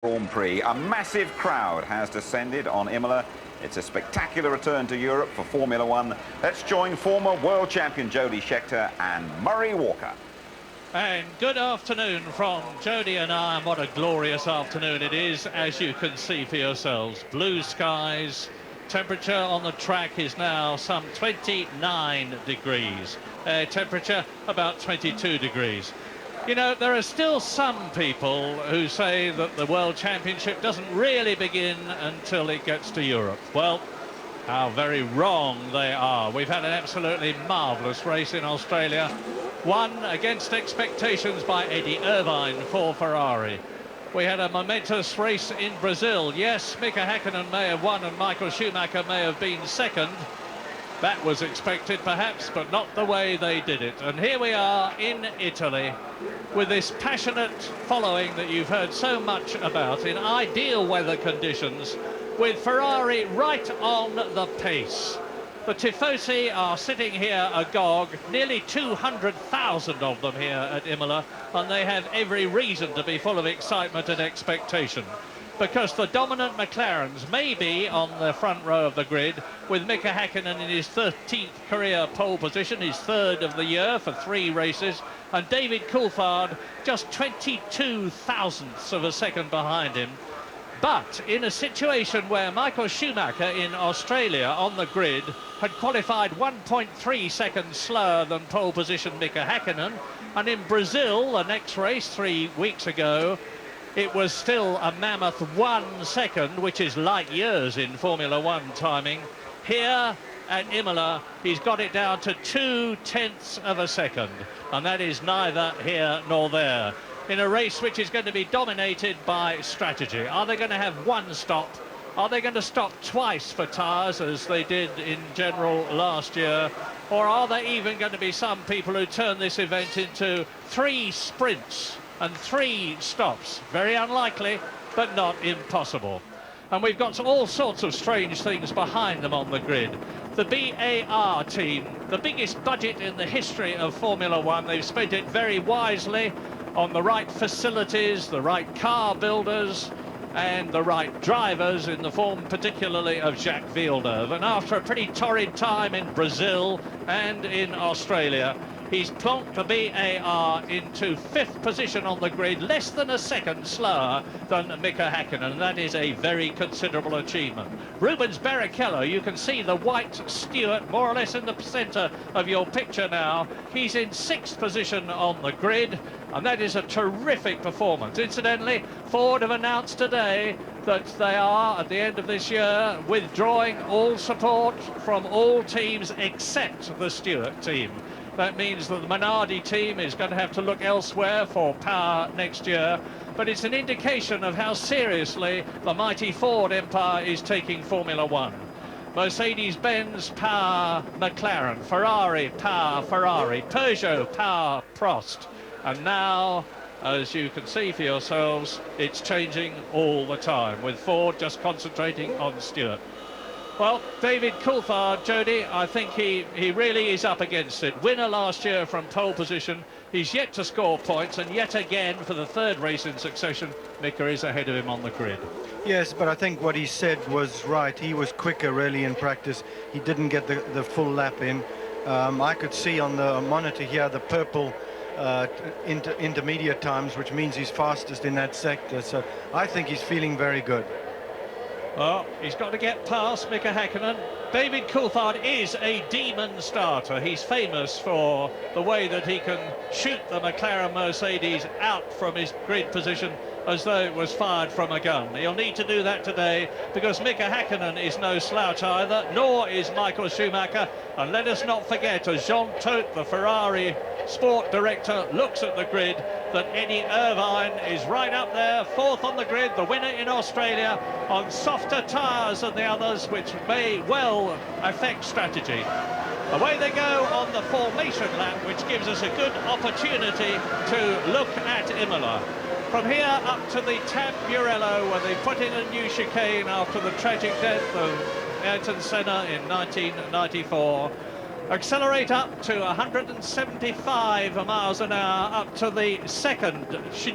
Grand Prix. A massive crowd has descended on Imola. It's a spectacular return to Europe for Formula One. Let's join former world champion Jody Scheckter and Murray Walker. And good afternoon from Jody and I, and what a glorious afternoon it is, as you can see for yourselves. Blue skies, temperature on the track is now some 29 degrees. Temperature about 22 degrees. You know, there are still some people who say that the World Championship doesn't really begin until it gets to Europe. Well, how very wrong they are. We've had an absolutely marvellous race in Australia, won against expectations by Eddie Irvine for Ferrari. We had a momentous race in Brazil. Yes, Mika Häkkinen may have won and Michael Schumacher may have been second. That was expected perhaps, but not the way they did it. And here we are in Italy with this passionate following that you've heard so much about in ideal weather conditions, with Ferrari right on the pace. The Tifosi are sitting here agog, nearly 200,000 of them here at Imola, and they have every reason to be full of excitement and expectation, because the dominant McLarens may be on the front row of the grid, with Mika Häkkinen in his 13th career pole position, his third of the year for 3 races, and David Coulthard just 22 thousandths of a second behind him. But in a situation where Michael Schumacher in Australia on the grid had qualified 1.3 seconds slower than pole position Mika Häkkinen, and in Brazil, the next race 3 weeks ago, it was still a mammoth 1 second, which is light years in Formula One timing. Here at Imola, he's got it down to 0.2 of a second, and that is neither here nor there, in a race which is going to be dominated by strategy. Are they going to have one stop? Are they going to stop twice for tyres, as they did in general last year? Or are there even going to be some people who turn this event into 3 sprints and 3 stops? Very unlikely, but not impossible. And we've got all sorts of strange things behind them on the grid. The BAR team, the biggest budget in the history of Formula One. They've spent it very wisely on the right facilities, the right car builders, and the right drivers, in the form particularly of Jacques Villeneuve. And after a pretty torrid time in Brazil and in Australia, he's plonked the BAR into 5th position on the grid, less than a second slower than Mika Häkkinen, and that is a very considerable achievement. Rubens Barrichello, you can see the white Stewart more or less in the centre of your picture now. He's in 6th position on the grid, and that is a terrific performance. Incidentally, Ford have announced today that they are, at the end of this year, withdrawing all support from all teams except the Stewart team. That means that the Minardi team is going to have to look elsewhere for power next year. But it's an indication of how seriously the mighty Ford empire is taking Formula One. Mercedes-Benz, power McLaren. Ferrari, power Ferrari. Peugeot, power Prost. And now, as you can see for yourselves, it's changing all the time, with Ford just concentrating on Stewart. Well, David Coulthard, Jody, I think he really is up against it. Winner last year from pole position. He's yet to score points, and yet again, for the 3rd race in succession, Mika is ahead of him on the grid. Yes, but I think what he said was right. He was quicker, really, in practice. He didn't get the full lap in. I could see on the monitor here the purple intermediate times, which means he's fastest in that sector. So I think he's feeling very good. Well, he's got to get past Mika Häkkinen. David Coulthard is a demon starter. He's famous for the way that he can shoot the McLaren Mercedes out from his grid position as though it was fired from a gun. He'll need to do that today, because Mika Häkkinen is no slouch either, nor is Michael Schumacher. And let us not forget, as Jean Todt, the Ferrari sport director, looks at the grid, that Eddie Irvine is right up there, 4th on the grid, the winner in Australia, on softer tyres than the others, which may well affect strategy. Away they go on the formation lap, which gives us a good opportunity to look at Imola. From here up to the Tamburello, where they put in a new chicane after the tragic death of Ayrton Senna in 1994. Accelerate up to 175 miles an hour up to the second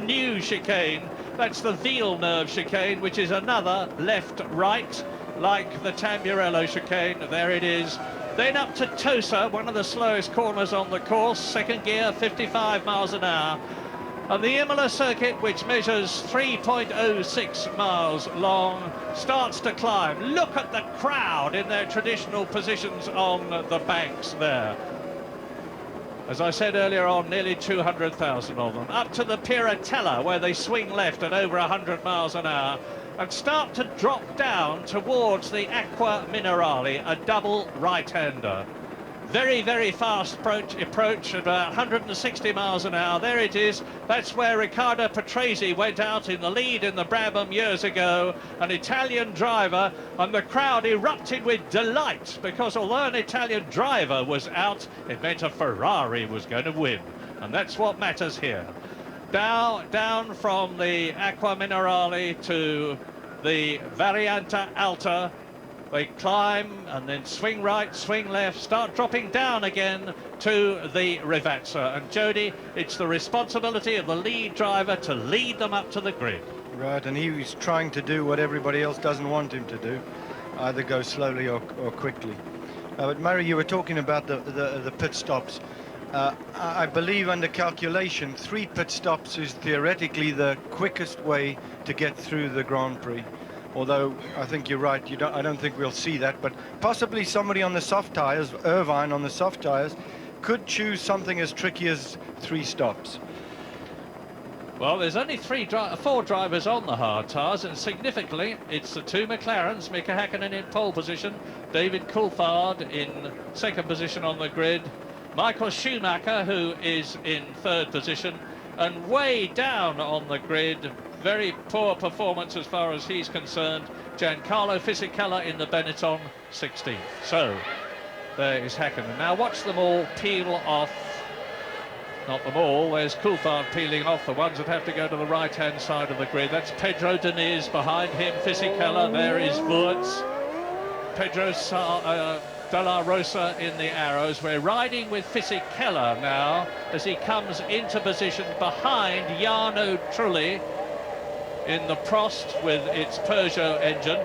new chicane. That's the Villeneuve chicane, which is another left-right, like the Tamburello chicane. There it is. Then up to Tosa, one of the slowest corners on the course, second gear, 55 miles an hour. And the Imola circuit, which measures 3.06 miles long, starts to climb. Look at the crowd in their traditional positions on the banks there. As I said earlier on, nearly 200,000 of them. Up to the Piratella, where they swing left at over 100 miles an hour and start to drop down towards the Acqua Minerale, a double right-hander. Very, very fast approach at about 160 miles an hour. There it is. That's where Riccardo Patrese went out in the lead in the Brabham years ago, an Italian driver, and the crowd erupted with delight because although an Italian driver was out, it meant a Ferrari was going to win, and that's what matters here. Down from the Acqua Minerale to the Variante Alta. They climb and then swing right, swing left, start dropping down again to the Rivazza. And Jody, it's the responsibility of the lead driver to lead them up to the grid. Right, and he's trying to do what everybody else doesn't want him to do, either go slowly or quickly. But Murray, you were talking about the pit stops. I believe under calculation, 3 pit stops is theoretically the quickest way to get through the Grand Prix. Although I think you're right, I don't think we'll see that, but possibly somebody on the soft tyres, Irvine on the soft tyres, could choose something as tricky as 3 stops. Well, there's only 4 drivers on the hard tyres, and significantly, it's the 2 McLarens, Mika Häkkinen in pole position, David Coulthard in second position on the grid, Michael Schumacher, who is in 3rd position, and way down on the grid, very poor performance as far as he's concerned, Giancarlo Fisichella in the Benetton, 16th. So there is Häkkinen. Now watch them all peel off. Not them all, there's Coulthard peeling off, the ones that have to go to the right-hand side of the grid. That's Pedro Diniz, behind him Fisichella, there is Wurz, Pedro De La Rosa in the arrows. We're riding with Fisichella now as he comes into position behind Jarno Trulli in the Prost with its Peugeot engine.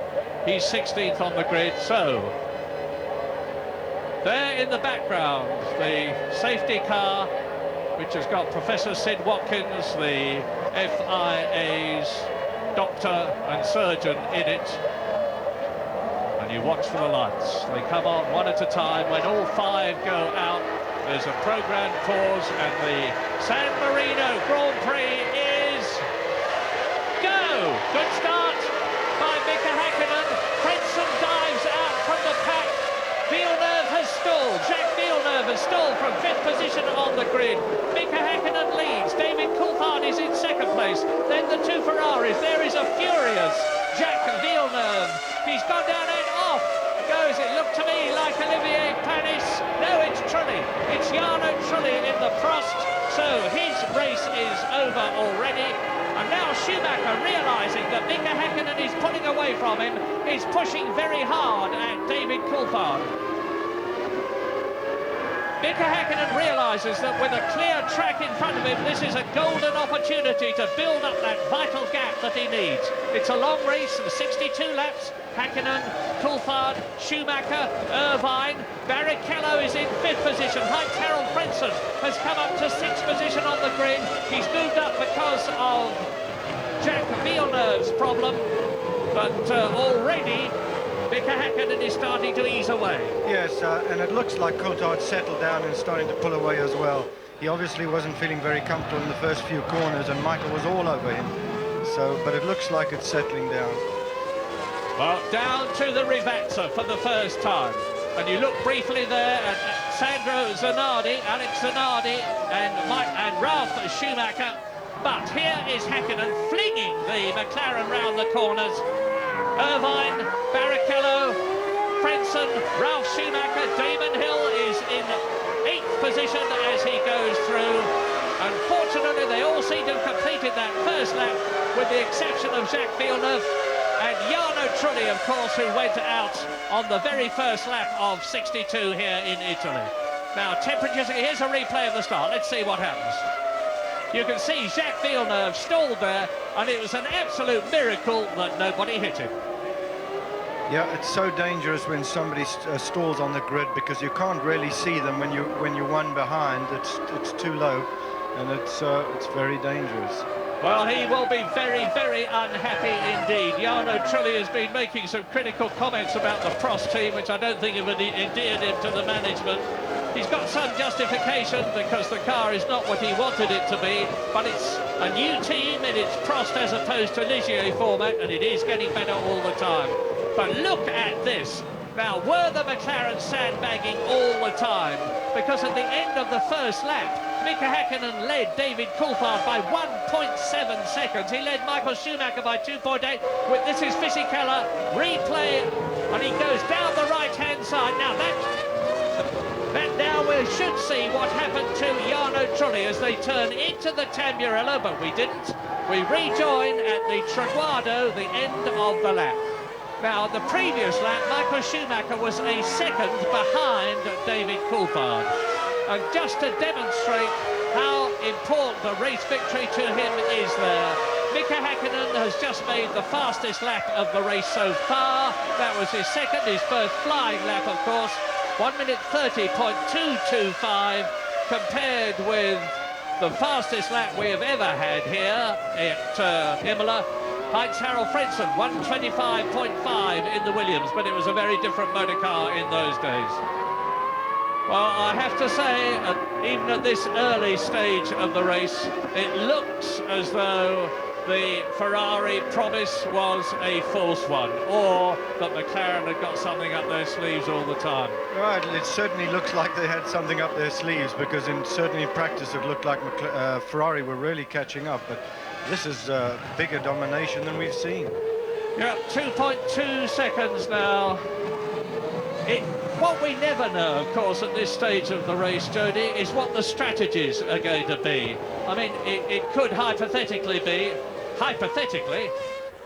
He's 16th on the grid. So there in the background, the safety car, which has got Professor Sid Watkins, the FIA's doctor and surgeon in it. And you watch for the lights. They come on one at a time. When all 5 go out, there's a programmed pause, and the San Marino Grand Prix is go! Good start by Mika Häkkinen. Frentzen dives out from the pack. Villeneuve has stalled. Jacques Villeneuve has stalled from 5th position on the grid. Mika Häkkinen leads. David Coulthard is in 2nd place. Then the 2 Ferraris. There is a furious Jacques Villeneuve. He's gone down and off goes, it looked to me like Olivier Panis. No, it's Trulli. It's Jarno Trulli in the Prost. So his race is over already. And now Schumacher, realising that Mika Häkkinen is pulling away from him, is pushing very hard at David Coulthard. Mika Häkkinen realises that with a clear track in front of him, this is a golden opportunity to build up that vital gap that he needs. It's a long race, 62 laps. Häkkinen, Coulthard, Schumacher, Irvine, Barrichello is in 5th position. Heinz Harald Frentzen has come up to 6th position on the grid. He's moved up because of Jacques Villeneuve's problem, but already Mika Häkkinen is starting to ease away. Yes, and it looks like Coulthard settled down and starting to pull away as well. He obviously wasn't feeling very comfortable in the first few corners, and Michael was all over him. So, but it looks like it's settling down. Well, down to the Rivazza for the first time. And you look briefly there at Sandro Zanardi, Alex Zanardi, and Ralf Schumacher. But here is Häkkinen flinging the McLaren round the corners. Irvine, Barrichello, Frentzen, Ralf Schumacher, Damon Hill is in 8th position as he goes through. Unfortunately, they all seem to have completed that first lap, with the exception of Jacques Villeneuve and Jarno Trulli, of course, who went out on the very first lap of 62 here in Italy. Now, temperatures, here's a replay of the start. Let's see what happens. You can see Jacques Villeneuve stalled there, and it was an absolute miracle that nobody hit him. Yeah, it's so dangerous when somebody stalls on the grid, because you can't really see them when you're one behind. It's too low, and it's very dangerous. Well, he will be very, very unhappy indeed. Jarno Trulli has been making some critical comments about the Prost team, which I don't think have endeared him to the management. He's got some justification because the car is not what he wanted it to be, but it's a new team and it's Prost as opposed to Ligier format, and it is getting better all the time. But look at this. Now, were the McLaren sandbagging all the time? Because at the end of the first lap, Mika Häkkinen led David Coulthard by 1.7 seconds. He led Michael Schumacher by 2.8. This is Fisichella, replay, and he goes down the right-hand side. Now, now we should see what happened to Jarno Trulli as they turn into the Tamburello, but we didn't. We rejoin at the Traguardo, the end of the lap. Now, the previous lap, Michael Schumacher was a second behind David Coulthard. And just to demonstrate how important a race victory to him is there, Mika Häkkinen has just made the fastest lap of the race so far. That was his second, his first flying lap, of course. 1 minute 30.225 compared with the fastest lap we have ever had here at Imola. Heinz-Harald Frentzen, 125.5 in the Williams, but it was a very different motor car in those days. Well, I have to say, even at this early stage of the race, it looks as though the Ferrari promise was a false one, or that McLaren had got something up their sleeves all the time. Right, it certainly looks like they had something up their sleeves, because certainly in practice it looked like Ferrari were really catching up, but this is bigger domination than we've seen. Yeah, 2.2 seconds now. What we never know, of course, at this stage of the race, Jody, is what the strategies are going to be. I mean, it could hypothetically be,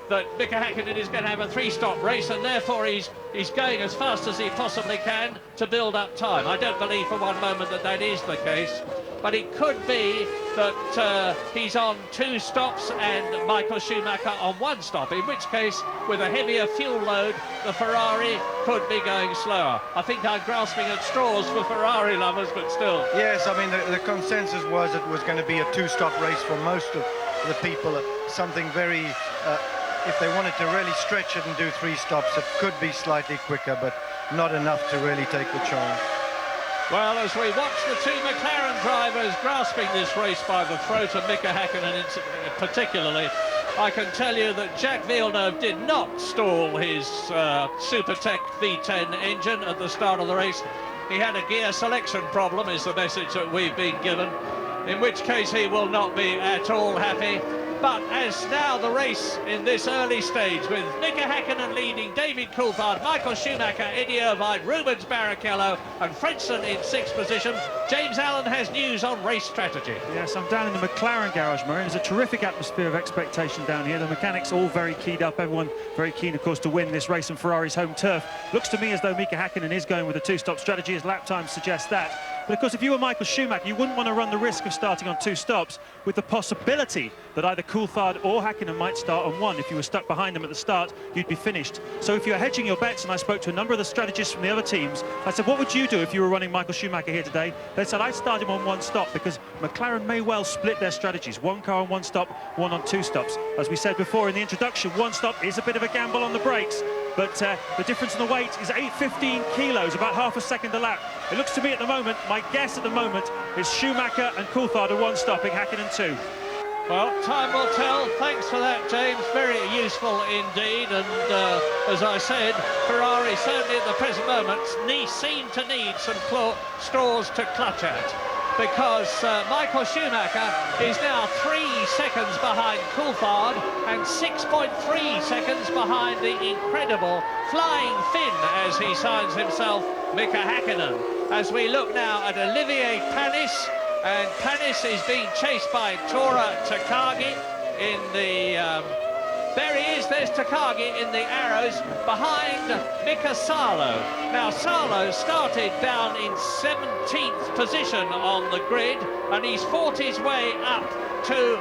that Mika Häkkinen is going to have a three-stop race, and therefore he's going as fast as he possibly can to build up time. I don't believe for one moment that that is the case, but it could be that he's on 2 stops and Michael Schumacher on 1 stop, in which case, with a heavier fuel load, the Ferrari could be going slower. I think I'm grasping at straws for Ferrari lovers, but still. Yes, I mean, the consensus was it was going to be a 2-stop race for most of the people. Something very, if they wanted to really stretch it and do 3 stops, it could be slightly quicker, but not enough to really take the chance. Well, as we watch the 2 McLaren drivers grasping this race by the throat, and Mika Häkkinen particularly, I can tell you that Jacques Villeneuve did not stall his Supertech V10 engine at the start of the race. He had a gear selection problem, is the message that we've been given, in which case he will not be at all happy. But as now the race in this early stage, with Mika Häkkinen leading, David Coulthard, Michael Schumacher, Eddie Irvine, Rubens Barrichello and Frentzen in 6th position, James Allen has news on race strategy. Yes, I'm down in the McLaren garage, Murray. There's a terrific atmosphere of expectation down here. The mechanics all very keyed up, everyone very keen, of course, to win this race on Ferrari's home turf. Looks to me as though Mika Häkkinen is going with a 2-stop strategy, as lap times suggest that. But of course, if you were Michael Schumacher, you wouldn't want to run the risk of starting on 2 stops with the possibility that either Coulthard or Häkkinen might start on 1. If you were stuck behind them at the start, you'd be finished. So if you're hedging your bets, and I spoke to a number of the strategists from the other teams, I said, what would you do if you were running Michael Schumacher here today? They said, I'd start him on 1 stop, because McLaren may well split their strategies. 1 car on 1 stop, 1 on 2 stops. As we said before in the introduction, 1 stop is a bit of a gamble on the brakes, but the difference in the weight is 15 kilos, about half a second a lap. It looks to me at the moment, my guess at the moment, is Schumacher and Coulthard are 1 stopping, Häkkinen 2. Well, time will tell. Thanks for that, James. Very useful indeed. And as I said, Ferrari certainly at the present moment seem to need some straws to clutch at, because Michael Schumacher is now 3 seconds behind Coulthard and 6.3 seconds behind the incredible Flying Finn, as he signs himself, Mika Häkkinen. As we look now at Olivier Panis, and Panis is being chased by Tora Takagi in the There he is, there's Takagi in the arrows behind Mika Salo. Now Salo started down in 17th position on the grid, and he's fought his way up to,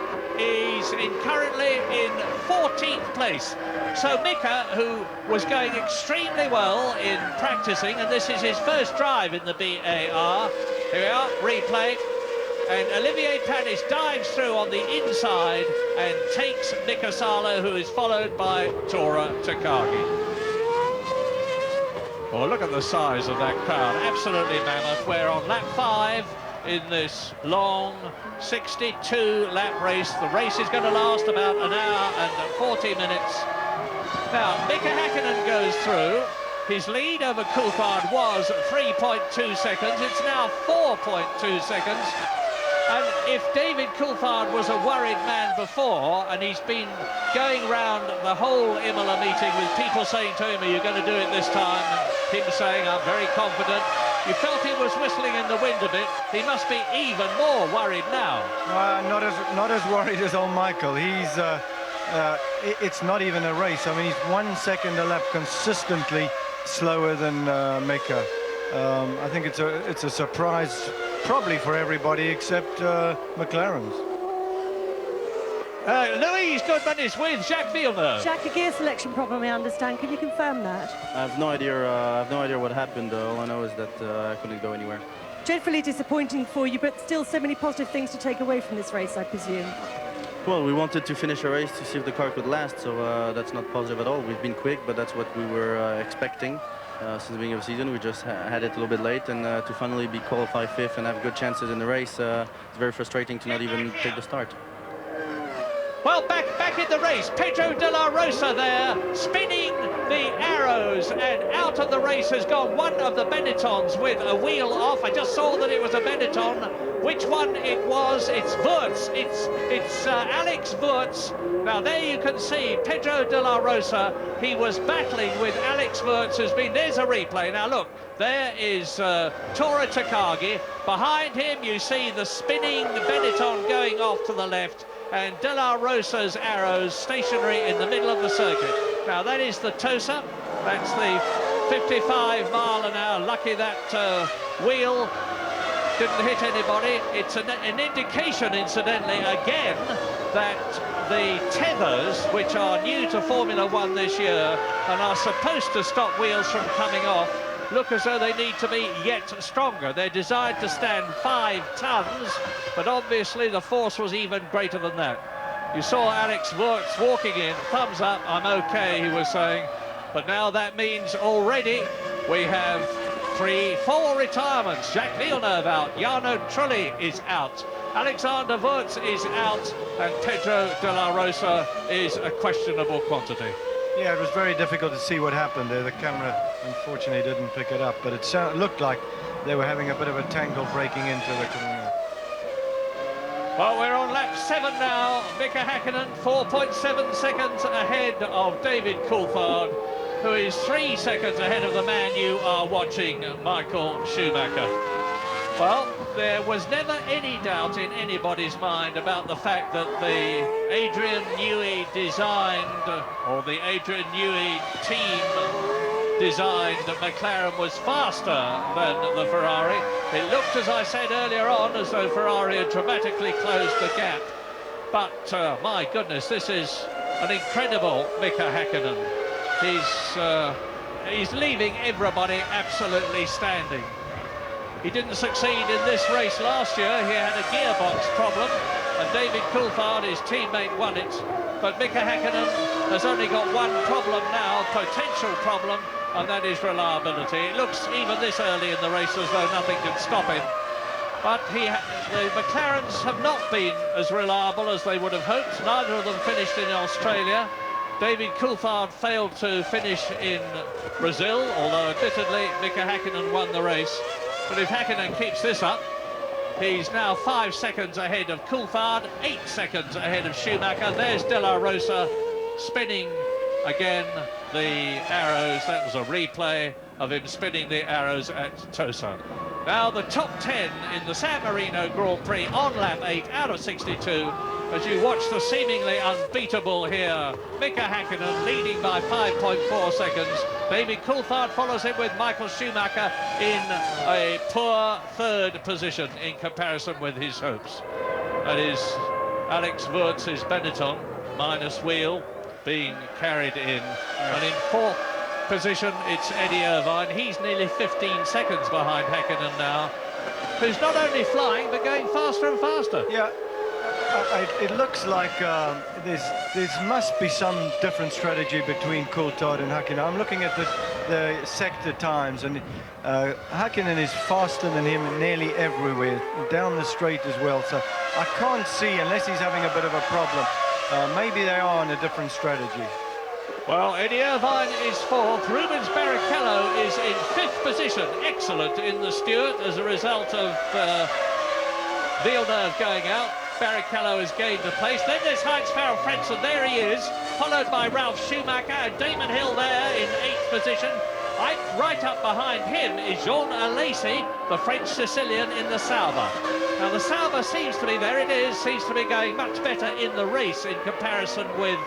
currently in 14th place. So Mika, who was going extremely well in practicing, and this is his first drive in the BAR. Here we are, replay. And Olivier Panis dives through on the inside and takes Mika Salo, who is followed by Tora Takagi. Oh, look at the size of that crowd, absolutely mammoth. We're on lap 5 in this long 62-lap race. The race is going to last about an hour and 40 minutes. Now, Mika Häkkinen goes through. His lead over Coulthard was 3.2 seconds. It's now 4.2 seconds. And if David Coulthard was a worried man before, and he's been going round the whole Imola meeting with people saying to him, are you going to do it this time? And him saying, I'm very confident. You felt he was whistling in the wind a bit. He must be even more worried now. Not as worried as old Michael. He's it's not even a race. I mean, he's 1 second a lap consistently slower than Mika. I think it's a surprise, probably for everybody except McLaren's. Louise Goodman is with Jacques Villeneuve. Jacques, a gear selection problem, I understand. Can you confirm that? I have no idea what happened. All I know is that I couldn't go anywhere. Dreadfully disappointing for you, but still so many positive things to take away from this race, I presume. Well, we wanted to finish a race to see if the car could last, so that's not positive at all. We've been quick, but that's what we were expecting. Since the beginning of the season, we just had it a little bit late, and to finally be qualified 5th and have good chances in the race, it's very frustrating to not even take the start. Well, back in the race, Pedro de la Rosa there, spinning the arrows, and out of the race has gone one of the Benettons with a wheel off. I just saw that it was a Benetton. Which one it was? It's Wurz. It's Alex Wurz. Now there you can see Pedro de la Rosa. He was battling with Alex Wurz, who's been. There's a replay. Now look, there is Tora Takagi. Behind him, you see the spinning Benetton going off to the left, and De La Rosa's arrows stationary in the middle of the circuit. Now that is the Tosa. That's the 55 mile an hour. Lucky that wheel didn't hit anybody. It's an indication, incidentally, again, that the tethers, which are new to Formula One this year and are supposed to stop wheels from coming off, look as though they need to be yet stronger. They're designed to stand 5 tons, but obviously the force was even greater than that. You saw Alex Wurz walking in, thumbs up, I'm okay, he was saying. But now that means already we have 4 retirements. Jacques Villeneuve out, Jarno Trulli is out, Alexander Wurz is out, and Pedro de la Rosa is a questionable quantity. Yeah, it was very difficult to see what happened there. The camera, unfortunately, didn't pick it up, but it looked like they were having a bit of a tangle breaking into the corner. Well, we're on lap 7 now. Mika Häkkinen, 4.7 seconds ahead of David Coulthard, who is 3 seconds ahead of the man you are watching, Michael Schumacher. Well, there was never any doubt in anybody's mind about the fact that the Adrian Newey designed, or the Adrian Newey team designed, that McLaren was faster than the Ferrari. It looked, as I said earlier on, as though Ferrari had dramatically closed the gap. But, my goodness, this is an incredible Mika Häkkinen. He's leaving everybody absolutely standing. He didn't succeed in this race last year. He had a gearbox problem, and David Coulthard, his teammate, won it. But Mika Häkkinen has only got one problem now, potential problem, and that is reliability. It looks, even this early in the race, as though nothing can stop him. But the McLarens have not been as reliable as they would have hoped. Neither of them finished in Australia. David Coulthard failed to finish in Brazil, although admittedly Mika Häkkinen won the race. But if Häkkinen keeps this up, he's now 5 seconds ahead of Coulthard, 8 seconds ahead of Schumacher. There's De La Rosa spinning again the arrows. That was a replay of him spinning the arrows at Tosa. Now the top 10 in the San Marino Grand Prix on lap 8 out of 62. as you watch the seemingly unbeatable here. Mika Häkkinen leading by 5.4 seconds. David Coulthard follows him with Michael Schumacher in a poor third position in comparison with his hopes. That is Alex Wurtz's Benetton, minus wheel, being carried in. And in fourth position, it's Eddie Irvine. He's nearly 15 seconds behind Häkkinen now, who's not only flying, but going faster and faster. Yeah, it looks like there must be some different strategy between Coulthard and Häkkinen. I'm looking at the sector times, and Häkkinen is faster than him nearly everywhere, down the straight as well. So I can't see, unless he's having a bit of a problem. Maybe they are on a different strategy. Well, Eddie Irvine is fourth. Rubens Barrichello is in fifth position. Excellent in the Stewart as a result of Villeneuve going out. Barrichello has gained a place. Then there's Heinz-Farrell Frentzen. There he is, followed by Ralph Schumacher and Damon Hill there in eighth position. Right up behind him is Jean Alesi, the French Sicilian in the Sauber. Now the Sauber seems to be, there it is, seems to be going much better in the race in comparison with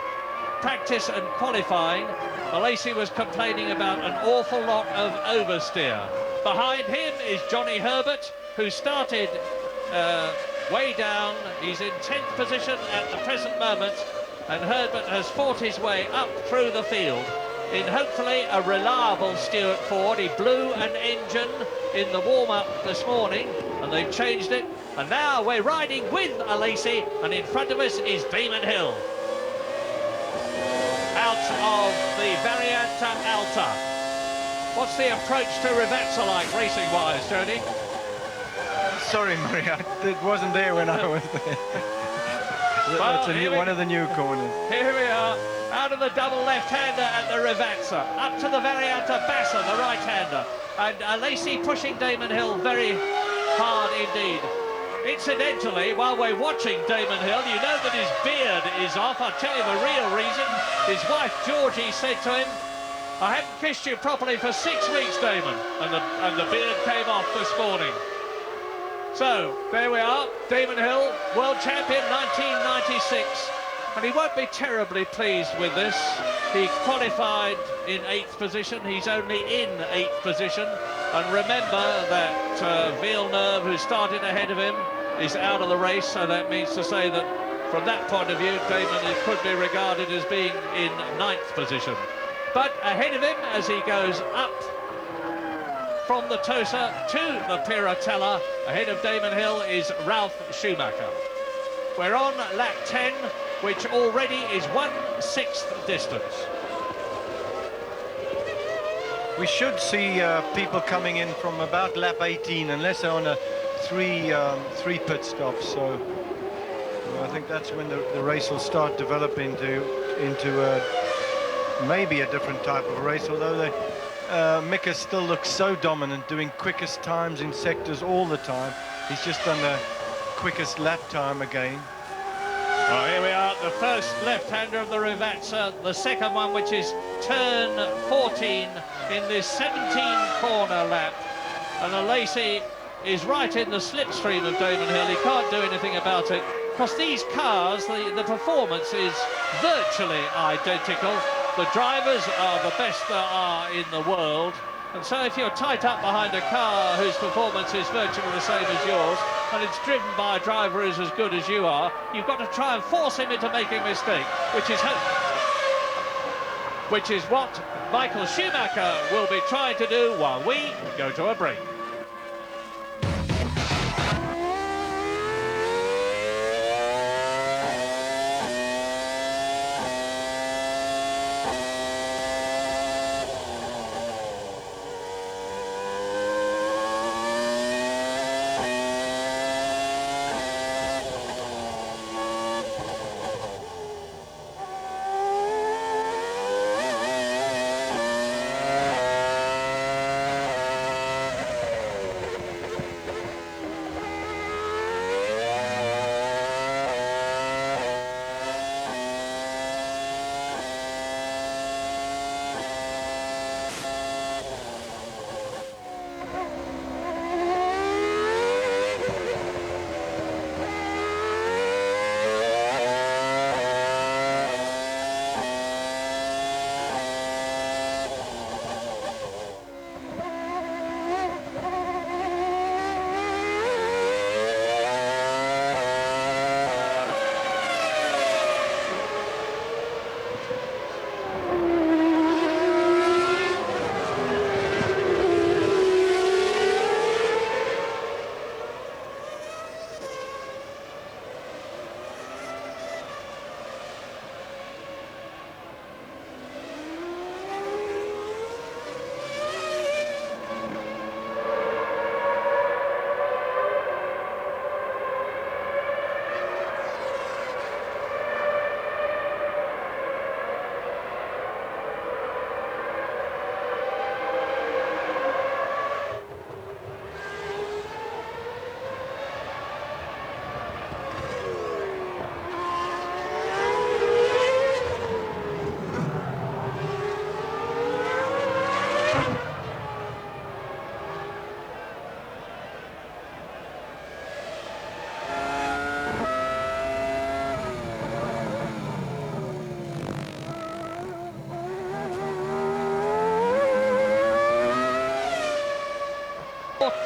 practice and qualifying. Alesi was complaining about an awful lot of oversteer. Behind him is Johnny Herbert, who started way down. He's in 10th position at the present moment, and Herbert has fought his way up through the field in hopefully a reliable Stewart Ford. He blew an engine in the warm-up this morning, and they've changed it, and now we're riding with Alesi, and in front of us is Damon Hill. Out of the Variante Alta. What's the approach to Rivazza like, racing-wise, Jody? Sorry, Murray, it wasn't there when I was there. That's one of the new corners. Here we are, out of the double left-hander at the Rivazza, up to the Variante Bassa, the right-hander, and Alesi pushing Damon Hill very hard indeed. Incidentally, while we're watching Damon Hill, you know that his beard is off. I'll tell you the real reason. His wife Georgie said to him, "I haven't kissed you properly for 6 weeks, Damon," and the beard came off this morning. So, there we are, Damon Hill, world champion 1996, and he won't be terribly pleased with this. He qualified in 8th position, he's only in 8th position, and remember that Villeneuve, who started ahead of him, is out of the race, so that means to say that from that point of view, Damon could be regarded as being in 9th position. But ahead of him, as he goes up from the Tosa to the Piratella, ahead of Damon Hill is Ralph Schumacher. We're on lap 10, which already is 1/6 distance. We should see people coming in from about lap 18, unless they're on a three pit stops. So I think that's when the race will start developing into maybe a different type of race, although Mika still looks so dominant, doing quickest times in sectors all the time. He's just done the quickest lap time again. Well, here we are, the first left-hander of the Rivazza, the second one, which is turn 14 in this 17-corner lap. And Alesi is right in the slipstream of Damon Hill. He can't do anything about it, because these cars, the performance is virtually identical. The drivers are the best there are in the world, and so if you're tight up behind a car whose performance is virtually the same as yours, and it's driven by a driver who's as good as you are, you've got to try and force him into making a mistake, which is what Michael Schumacher will be trying to do while we go to a break.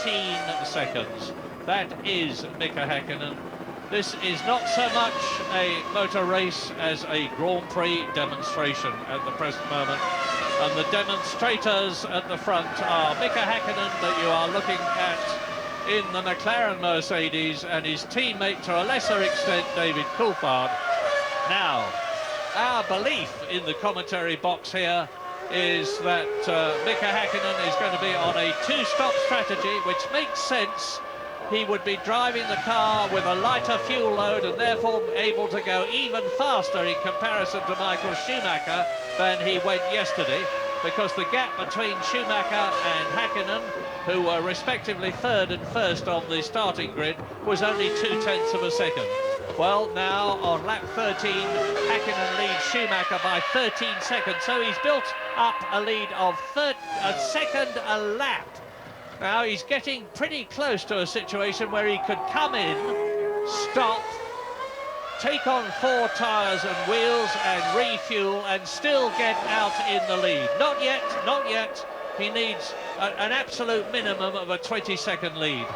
13 seconds. That is Mika Häkkinen. This is not so much a motor race as a Grand Prix demonstration at the present moment. And the demonstrators at the front are Mika Häkkinen, that you are looking at in the McLaren Mercedes, and his teammate to a lesser extent, David Coulthard. Now, our belief in the commentary box here is that Mika Häkkinen is going to be on a two-stop strategy, which makes sense. He would be driving the car with a lighter fuel load and therefore able to go even faster in comparison to Michael Schumacher than he went yesterday, because the gap between Schumacher and Häkkinen, who were respectively third and first on the starting grid, was only 0.2 of a second. Well, now on lap 13, Häkkinen leads Schumacher by 13 seconds, so he's built up a lead of a second a lap. Now he's getting pretty close to a situation where he could come in, stop, take on 4 tyres and wheels and refuel and still get out in the lead. Not yet, not yet. He needs an absolute minimum of a 20-second lead.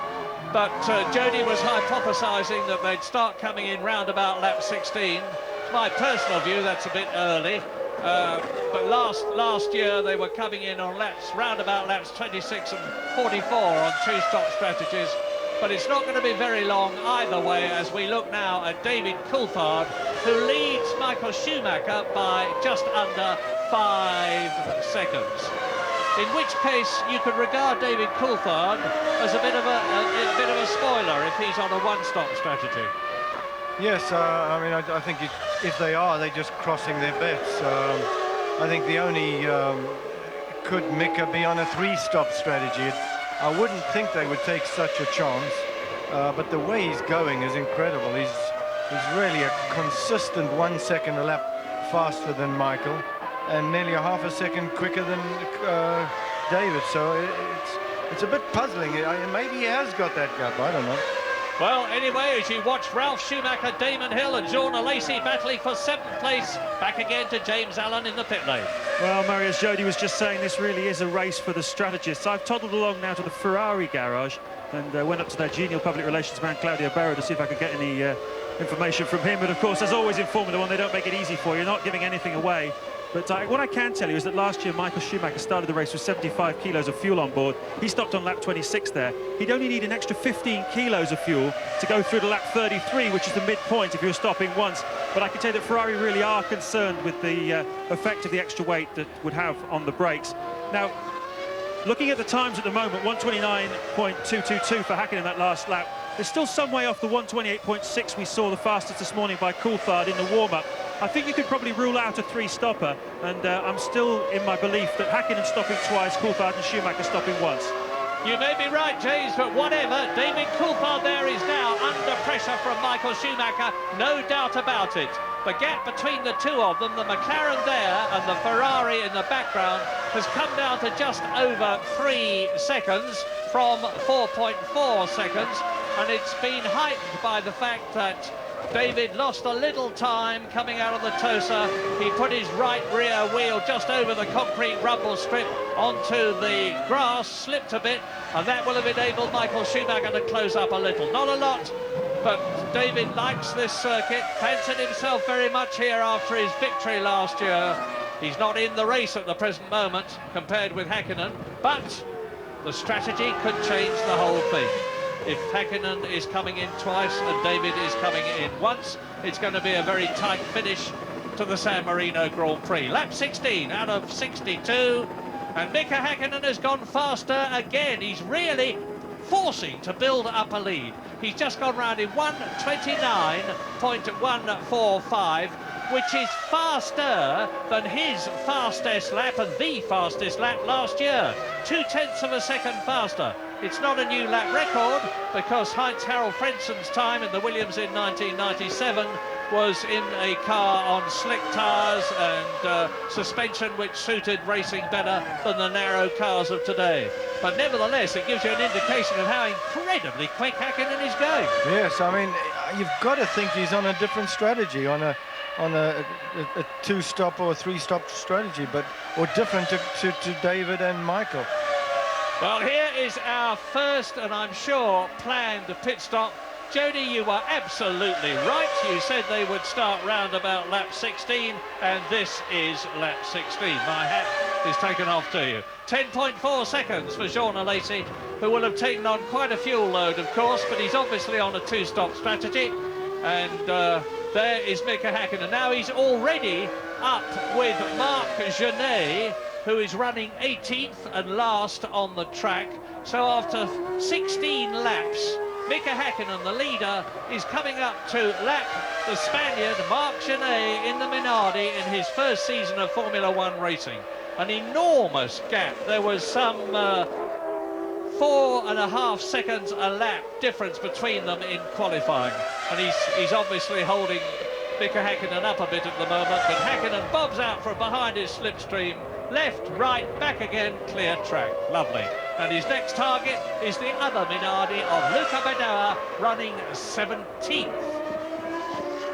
But Jody was hypothesising that they'd start coming in round about lap 16. It's my personal view, that's a bit early. But last year they were coming in on round about laps 26 and 44 on two-stop strategies. But it's not going to be very long either way, as we look now at David Coulthard, who leads Michael Schumacher by just under 5 seconds. In which case you could regard David Coulthard as a bit of a spoiler if he's on a one-stop strategy. Yes, I mean, I think if they are, they're just crossing their bets. I think the only could Mika be on a 3-stop strategy. I wouldn't think they would take such a chance, but the way he's going is incredible. He's really a consistent 1 second a lap faster than Michael, and nearly a half a second quicker than David. So it's a bit puzzling. Maybe he has got that gap. I don't know. Well, anyway, as you watch Ralph Schumacher, Damon Hill and Jorna Lacey battling for 7th place, back again to James Allen in the pit lane. Well, Murray, as Jody was just saying, this really is a race for the strategists. I've toddled along now to the Ferrari garage and went up to their genial public relations man, Claudio Berra, to see if I could get any information from him. But, of course, as always in Formula One, they don't make it easy for you, not giving anything away. But what I can tell you is that last year Michael Schumacher started the race with 75 kilos of fuel on board. He stopped on lap 26 there. He'd only need an extra 15 kilos of fuel to go through to lap 33, which is the midpoint if you're stopping once. But I can tell you that Ferrari really are concerned with the effect of the extra weight that would have on the brakes. Now, looking at the times at the moment, 129.222 for Häkkinen in that last lap. They're still some way off the 128.6 we saw the fastest this morning by Coulthard in the warm-up. I think you could probably rule out a 3-stopper, and I'm still in my belief that Häkkinen stopping twice, Coulthard and Schumacher stopping once. You may be right, James, but whatever, David Coulthard there is now under pressure from Michael Schumacher, no doubt about it. The gap between the two of them, the McLaren there and the Ferrari in the background, has come down to just over 3 seconds from 4.4 seconds, and it's been heightened by the fact that David lost a little time coming out of the Tosa. He put his right rear wheel just over the concrete rumble strip onto the grass, slipped a bit, and that will have enabled Michael Schumacher to close up a little. Not a lot, but David likes this circuit, fancied himself very much here after his victory last year. He's not in the race at the present moment compared with Häkkinen, but the strategy could change the whole thing. If Häkkinen is coming in twice and David is coming in once, it's going to be a very tight finish to the San Marino Grand Prix. Lap 16 out of 62, and Mika Häkkinen has gone faster again. He's really forcing to build up a lead. He's just gone round in 129.145, which is faster than his fastest lap and the fastest lap last year. 0.2 of a second faster. It's not a new lap record because Heinz-Harald Frenzen's time in the Williams in 1997 was in a car on slick tyres and suspension which suited racing better than the narrow cars of today. But nevertheless, it gives you an indication of how incredibly quick Häkkinen is going. Yes, I mean, you've got to think he's on a different strategy, on a 2-stop or a 3-stop strategy, or different to David and Michael. Well, here is our first, and I'm sure, planned pit stop. Jody, you were absolutely right. You said they would start round about lap 16, and this is lap 16. My hat is taken off to you. 10.4 seconds for Jean Alesi, who will have taken on quite a fuel load, of course, but he's obviously on a two-stop strategy. And there is Mika Häkkinen. Now he's already up with Marc Genet, who is running 18th and last on the track. So after 16 laps, Mika Häkkinen, the leader, is coming up to lap the Spaniard Marc Genet in the Minardi in his first season of Formula One racing. An enormous gap. There was some 4.5 seconds a lap difference between them in qualifying. And he's obviously holding Mika Häkkinen up a bit at the moment, but Häkkinen bobs out from behind his slipstream. Left, right, back again, clear track. Lovely. And his next target is the other Minardi of Luca Benoa, running 17th.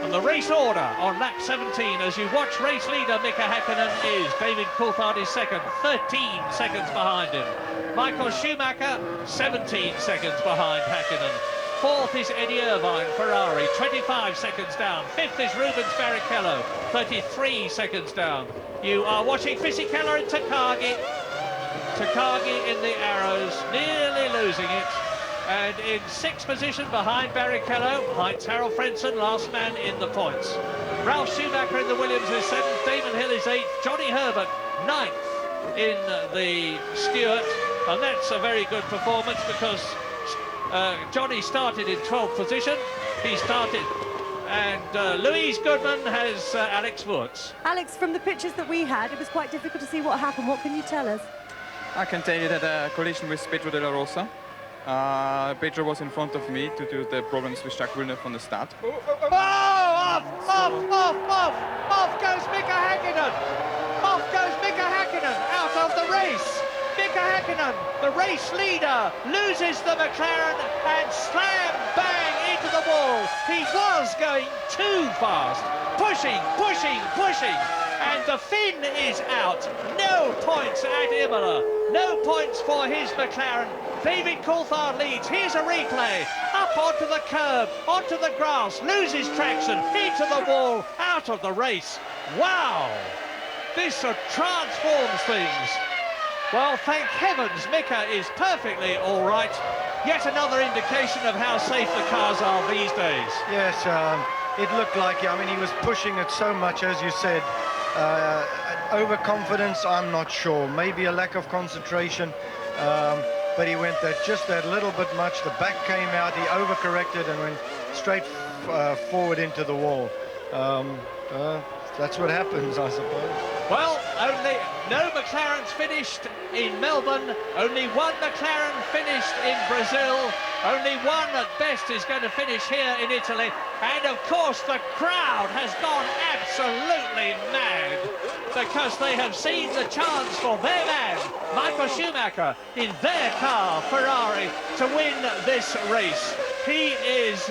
And the race order on lap 17, as you watch race leader Mika Häkkinen, is David Coulthard is second, 13 seconds behind him. Michael Schumacher, 17 seconds behind Häkkinen. Fourth is Eddie Irvine, Ferrari, 25 seconds down. Fifth is Rubens Barrichello, 33 seconds down. You are watching Fisichella and Takagi. Takagi in the arrows, nearly losing it. And in sixth position behind Barrichello, Heinz Harald Frentzen, last man in the points. Ralf Schumacher in the Williams is seventh, Damon Hill is eighth, Johnny Herbert ninth in the Stewart. And that's a very good performance because Johnny started in 12th position. He started, and Louise Goodman has Alex Wurz. Alex, from the pictures that we had, it was quite difficult to see what happened. What can you tell us? I can tell you that a collision with Pedro de la Rosa. Pedro was in front of me due to the problems with Jacques Villeneuve from the start. Oh, off goes Mika Häkkinen. Off goes Mika Häkkinen out of the race. Mika Häkkinen, the race leader, loses the McLaren and slam bang into the wall. He was going too fast, pushing, and the fin is out. No points at Imola, no points for his McLaren. David Coulthard leads. Here's a replay. Up onto the curb, onto the grass, loses traction, into the wall, out of the race. Wow, this transforms things. Well, thank heavens, Mika is perfectly all right. Yet another indication of how safe the cars are these days. Yes, it looked like, I mean, he was pushing it so much, as you said. Overconfidence, I'm not sure. Maybe a lack of concentration. But he went just that little bit much. The back came out, he overcorrected and went straight forward into the wall. That's what happens, I suppose. Well, no McLarens finished in Melbourne, only one McLaren finished in Brazil, only one at best is going to finish here in Italy, and of course the crowd has gone absolutely mad because they have seen the chance for their man, Michael Schumacher, in their car, Ferrari, to win this race. He is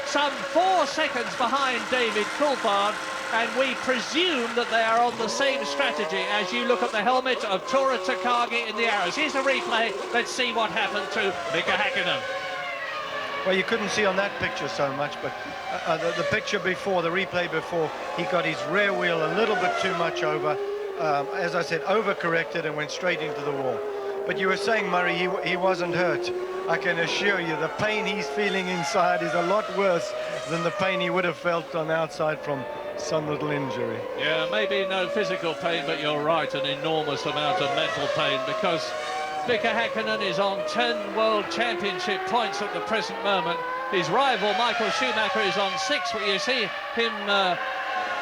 some 4 seconds behind David Coulthard, and we presume that they are on the same strategy as you look at the helmet of Tora Takagi in the arrows. Here's a replay. Let's see what happened to Mika Häkkinen. Well, you couldn't see on that picture so much, but the picture before, the replay before, he got his rear wheel a little bit too much over. As I said, overcorrected and went straight into the wall. But you were saying, Murray, he wasn't hurt. I can assure you, the pain he's feeling inside is a lot worse than the pain he would have felt on the outside from some little injury. Yeah, maybe no physical pain, but you're right, an enormous amount of mental pain, because Mika Häkkinen is on 10 World Championship points at the present moment. His rival, Michael Schumacher, is on 6, but you see him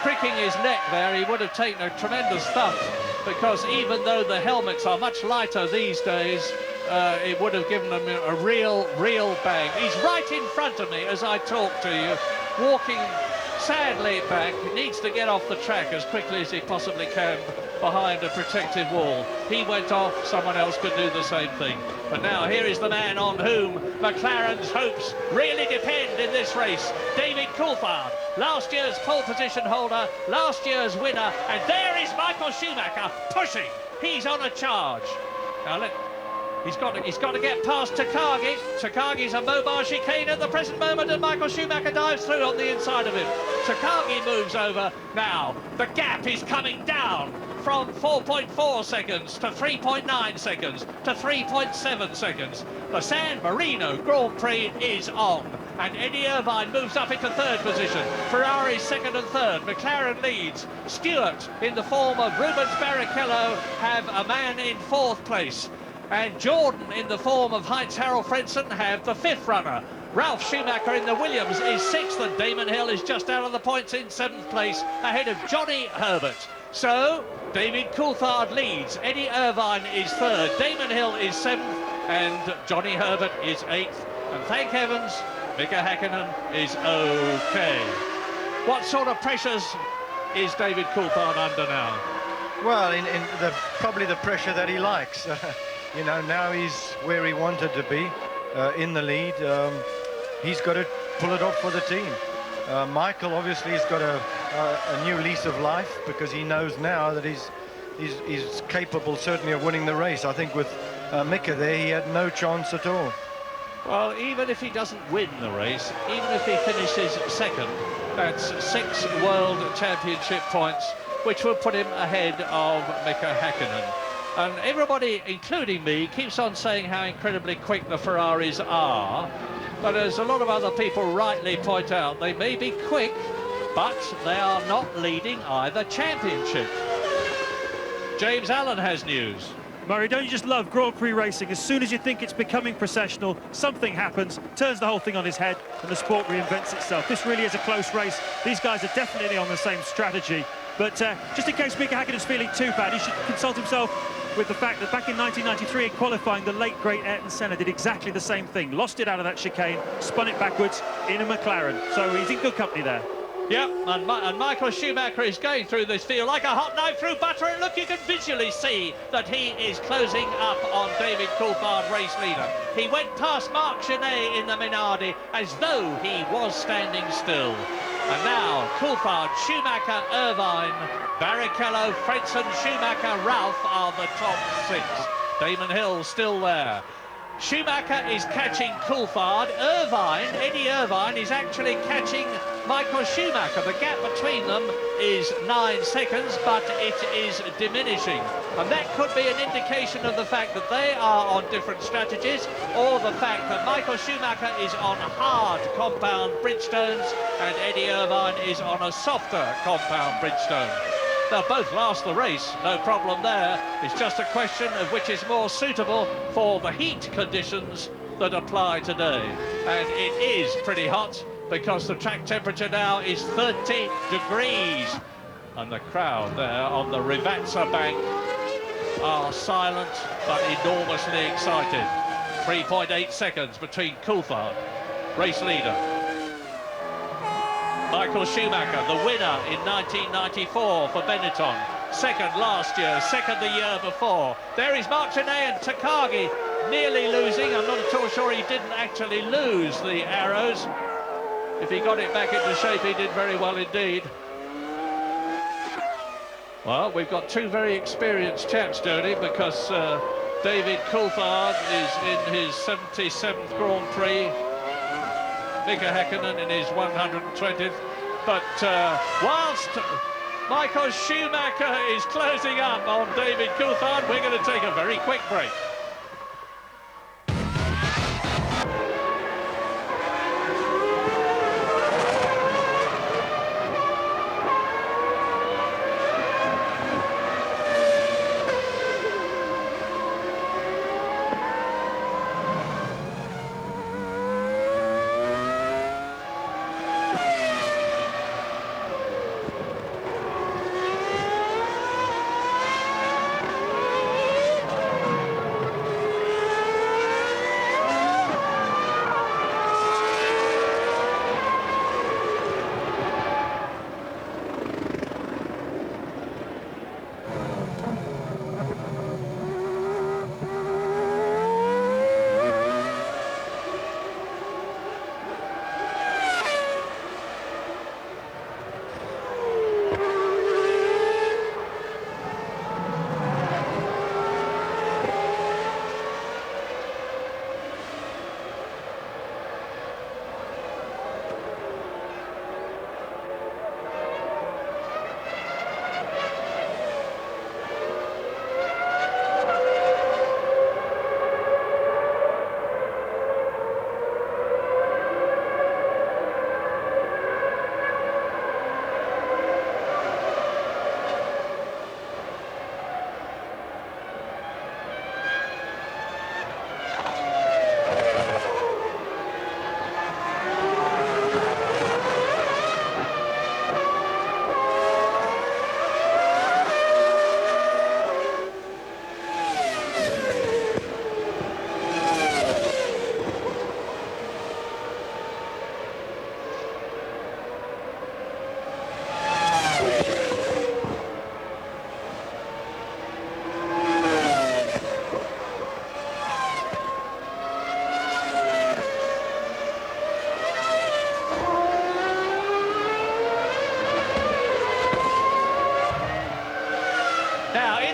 pricking his neck there. He would have taken a tremendous thump, because even though the helmets are much lighter these days, it would have given him a real bang. He's right in front of me as I talk to you, walking sadly back. He needs to get off the track as quickly as he possibly can behind a protective wall. He went off, someone else could do the same thing. But now here is the man on whom McLaren's hopes really depend in this race, David Coulthard, last year's pole position holder, last year's winner, and there is Michael Schumacher pushing. He's on a charge. Now He's got to get past Takagi. Takagi's a mobile chicane at the present moment, and Michael Schumacher dives through on the inside of him. Takagi moves over. Now, the gap is coming down from 4.4 seconds to 3.9 seconds to 3.7 seconds. The San Marino Grand Prix is on, and Eddie Irvine moves up into third position. Ferrari second and third. McLaren leads. Stewart, in the form of Rubens Barrichello, have a man in fourth place. And Jordan, in the form of Heinz-Harald Frentzen, have the fifth runner. Ralf Schumacher in the Williams is sixth, and Damon Hill is just out of the points in seventh place, ahead of Johnny Herbert. So, David Coulthard leads, Eddie Irvine is third, Damon Hill is seventh, and Johnny Herbert is eighth. And thank heavens, Mika Hakkinen is okay. What sort of pressures is David Coulthard under now? Well, probably the pressure that he likes. You know, now he's where he wanted to be, in the lead. He's got to pull it off for the team. Michael obviously has got a new lease of life, because he knows now that he's capable certainly of winning the race. I think with Mika there, he had no chance at all. Well, even if he doesn't win the race, even if he finishes second, that's 6 World Championship points, which would put him ahead of Mika Hakkinen. And everybody, including me, keeps on saying how incredibly quick the Ferraris are. But as a lot of other people rightly point out, they may be quick, but they are not leading either championship. James Allen has news. Murray, don't you just love Grand Prix racing? As soon as you think it's becoming processional, something happens, turns the whole thing on its head, and the sport reinvents itself. This really is a close race. These guys are definitely on the same strategy. But just in case Mika Hakkinen's feeling too bad, he should consult himself with the fact that back in 1993 in qualifying, the late great Ayrton Senna did exactly the same thing. Lost it out of that chicane, spun it backwards in a McLaren. So he's in good company there. Yep, and Michael Schumacher is going through this field like a hot knife through butter, and look, you can visually see that he is closing up on David Coulthard, race leader. He went past Marc Genet in the Minardi as though he was standing still. And now Coulthard, Schumacher, Irvine, Barrichello, Frentzen, Schumacher, Ralph are the top 6. Damon Hill still there. Schumacher is catching Coulthard. Eddie Irvine is actually catching Michael Schumacher. The gap between them is 9 seconds, but it is diminishing. And that could be an indication of the fact that they are on different strategies, or the fact that Michael Schumacher is on hard compound Bridgestones and Eddie Irvine is on a softer compound Bridgestone. They'll both last the race, no problem there. It's just a question of which is more suitable for the heat conditions that apply today. And it is pretty hot, because the track temperature now is 30 degrees. And the crowd there on the Rivazza bank are silent but enormously excited. 3.8 seconds between Coulthard, race leader. Michael Schumacher, the winner in 1994 for Benetton. Second last year, second the year before. There is Marc Genet and Takagi nearly losing. I'm not at all sure he didn't actually lose the arrows. If he got it back into shape, he did very well indeed. Well, we've got two very experienced chaps, Jody, because David Coulthard is in his 77th Grand Prix. Mika Hakkinen in his 120th. But whilst Michael Schumacher is closing up on David Coulthard, we're going to take a very quick break.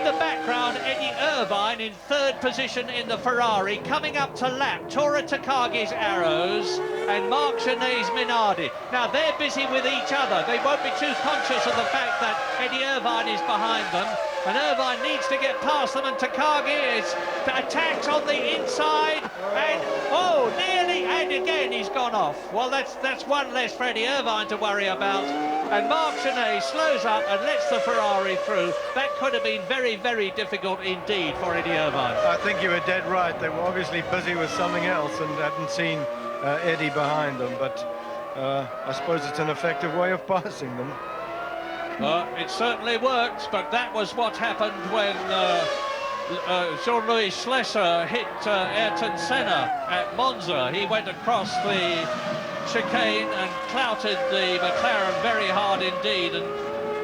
the background, Eddie Irvine in third position in the Ferrari, coming up to lap Tora Takagi's Arrows and Marc Genet's Minardi. Now, they're busy with each other. They won't be too conscious of the fact that Eddie Irvine is behind them, and Irvine needs to get past them, and Takagi is attacks on the inside, and oh, nearly, and again he's gone off. Well, that's one less for Eddie Irvine to worry about, and Marc Genet slows up and lets the Ferrari through. That could have been very, very difficult indeed for Eddie Irvine. I think you were dead right. They were obviously busy with something else and hadn't seen Eddie behind them, but I suppose it's an effective way of passing them. It certainly worked, but that was what happened when Jean-Louis Schlesser hit Ayrton Senna at Monza. He went across the chicane and clouted the McLaren very hard indeed, and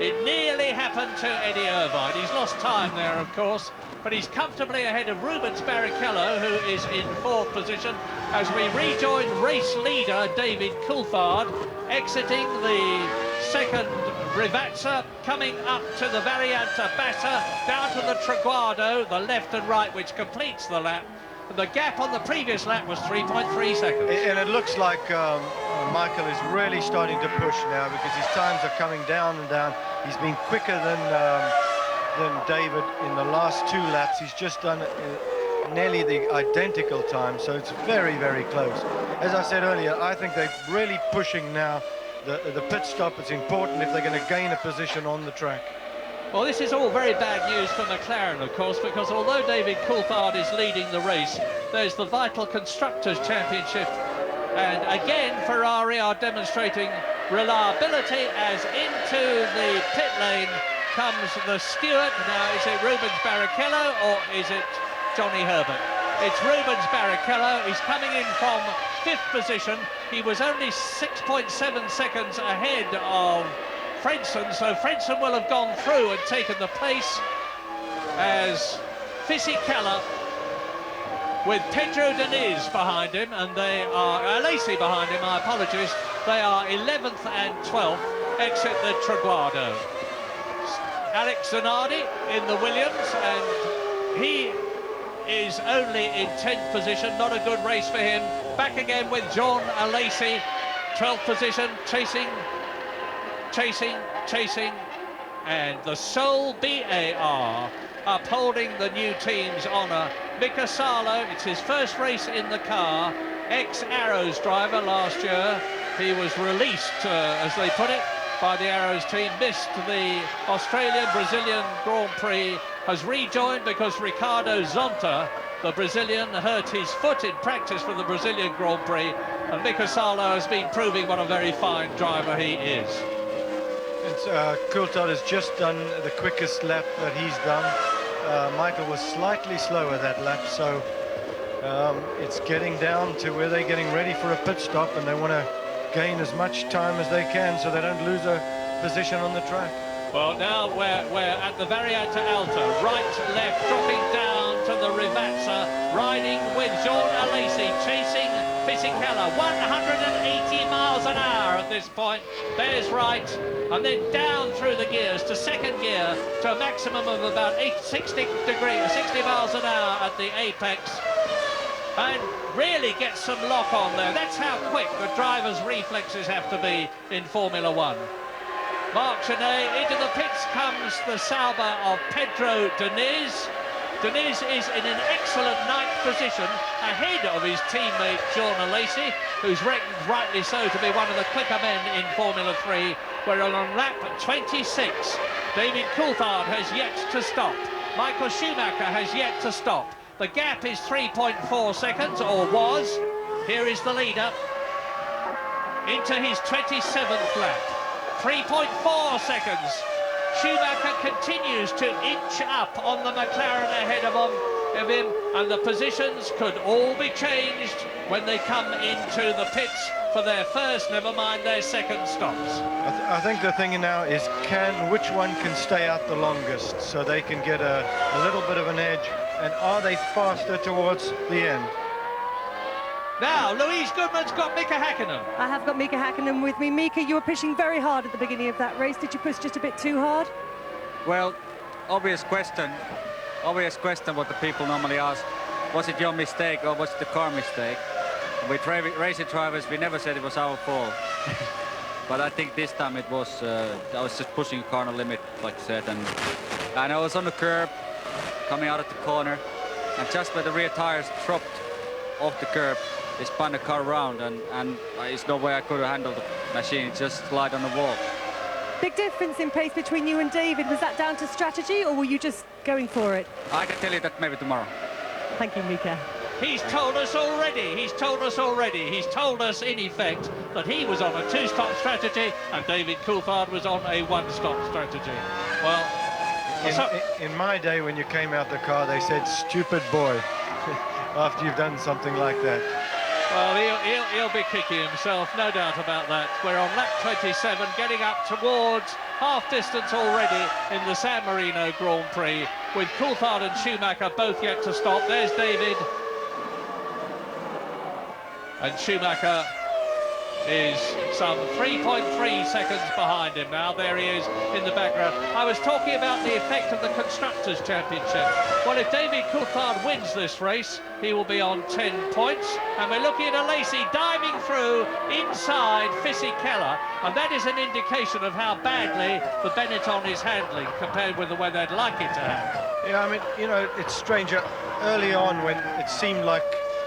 it nearly happened to Eddie Irvine. He's lost time there, of course, but he's comfortably ahead of Rubens Barrichello, who is in fourth position, as we rejoin race leader David Coulthard, exiting the second Rivazza, coming up to the Variante Bassa, down to the Traguardo, the left and right, which completes the lap. The gap on the previous lap was 3.3 seconds. And it looks like Michael is really starting to push now, because his times are coming down and down. He's been quicker than David in the last two laps. He's just done nearly the identical time, so it's very, very close. As I said earlier, I think they're really pushing now. The pit stop is important if they're going to gain a position on the track. Well, this is all very bad news for McLaren, of course, because although David Coulthard is leading the race, there's the vital Constructors' Championship. And again, Ferrari are demonstrating reliability as into the pit lane comes the steward. Now, is it Rubens Barrichello or is it Johnny Herbert? It's Rubens Barrichello. He's coming in from fifth position. He was only 6.7 seconds ahead of Frentzen, so Frentzen will have gone through and taken the place as Fisichella with Pedro Diniz behind him, and they are Lacey behind him, my apologies. They are 11th and 12th, exit the Traguardo. Alex Zanardi in the Williams, and he is only in 10th position, not a good race for him. Back again with John Alesi, 12th position, chasing, and the sole BAR upholding the new team's honour. Mika Salo, it's his first race in the car, ex-Arrows driver last year. He was released, as they put it, by the Arrows team, missed the Australian-Brazilian Grand Prix, has rejoined because Ricardo Zonta, the Brazilian, hurt his foot in practice for the Brazilian Grand Prix, and Mika Salo has been proving what a very fine driver he is. Coulthard has just done the quickest lap that he's done. Michael was slightly slower that lap, so it's getting down to where they're getting ready for a pit stop, and they want to gain as much time as they can so they don't lose a position on the track. Well, now we're at the Variante Alta, right, left, dropping down to the Rivazza, riding with Jean Alesi, chasing Fisichella, 180 miles an hour at this point. There's right, and then down through the gears to second gear to a maximum of about 60 miles an hour at the apex, and really get some lock on there. That's how quick the driver's reflexes have to be in Formula One. Marc Genet, into the pits comes the Sauber of Pedro Diniz. Diniz is in an excellent ninth position, ahead of his teammate Jean Alesi, who's reckoned rightly so to be one of the quicker men in Formula 3. We're on lap 26. David Coulthard has yet to stop. Michael Schumacher has yet to stop. The gap is 3.4 seconds, or was. Here is the leader into his 27th lap. 3.4 seconds. Schumacher continues to inch up on the McLaren ahead of him, and the positions could all be changed when they come into the pits for their first, never mind their second stops. I think the thing now is which one can stay out the longest, so they can get a little bit of an edge, and are they faster towards the end? Now, Louise Goodman's got Mika Hakkinen. I have got Mika Hakkinen with me. Mika, you were pushing very hard at the beginning of that race. Did you push just a bit too hard? Well, obvious question what the people normally ask. Was it your mistake or was it the car mistake? With racing drivers, we never said it was our fault. But I think this time it was, I was just pushing the car on the limit, like I said, and I was on the curb, coming out of the corner, and just where the rear tires dropped off the curb, it spun the car around, and there's no way I could have handled the machine. It just slid on the wall. Big difference in pace between you and David. Was that down to strategy, or were you just going for it? I can tell you that maybe tomorrow. Thank you, Mika. He's told us already. He's told us in effect that he was on a two-stop strategy and David Coulthard was on a one-stop strategy. Well, in my day, when you came out the car, they said, "Stupid boy," after you've done something like that. well, he'll be kicking himself, no doubt about that. We're on lap 27, getting up towards half distance already in the San Marino Grand Prix, with Coulthard and Schumacher both yet to stop. There's David. And Schumacher is some 3.3 seconds behind him now. There he is in the background. I was talking about the effect of the Constructors' Championship. Well, if David Coulthard wins this race, he will be on 10 points. And we're looking at a Lacey diving through inside Fisichella. And that is an indication of how badly the Benetton is handling compared with the way they'd like it to handle. Yeah, I mean, you know, it's strange. Early on, when it seemed like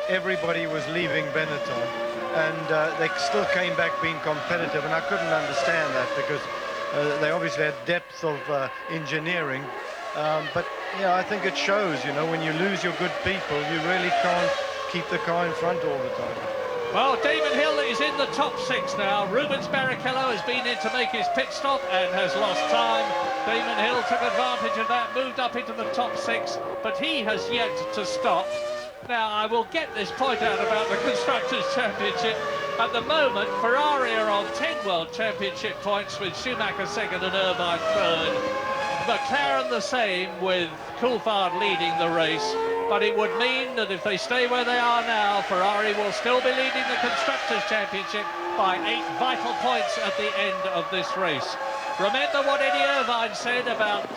everybody was leaving Benetton, and they still came back being competitive, and I couldn't understand that, because they obviously had depth of engineering, but yeah, I think it shows, you know, when you lose your good people, you really can't keep the car in front all the time. Well, Damon Hill is in the top 6 now. Rubens Barrichello has been in to make his pit stop and has lost time. Damon Hill took advantage of that, moved up into the top 6, but he has yet to stop. Now, I will get this point out about the Constructors' Championship. At the moment, Ferrari are on 10 World Championship points, with Schumacher second and Irvine third. McLaren the same, with Coulthard leading the race. But it would mean that if they stay where they are now, Ferrari will still be leading the Constructors' Championship by 8 vital points at the end of this race. Remember what Eddie Irvine said about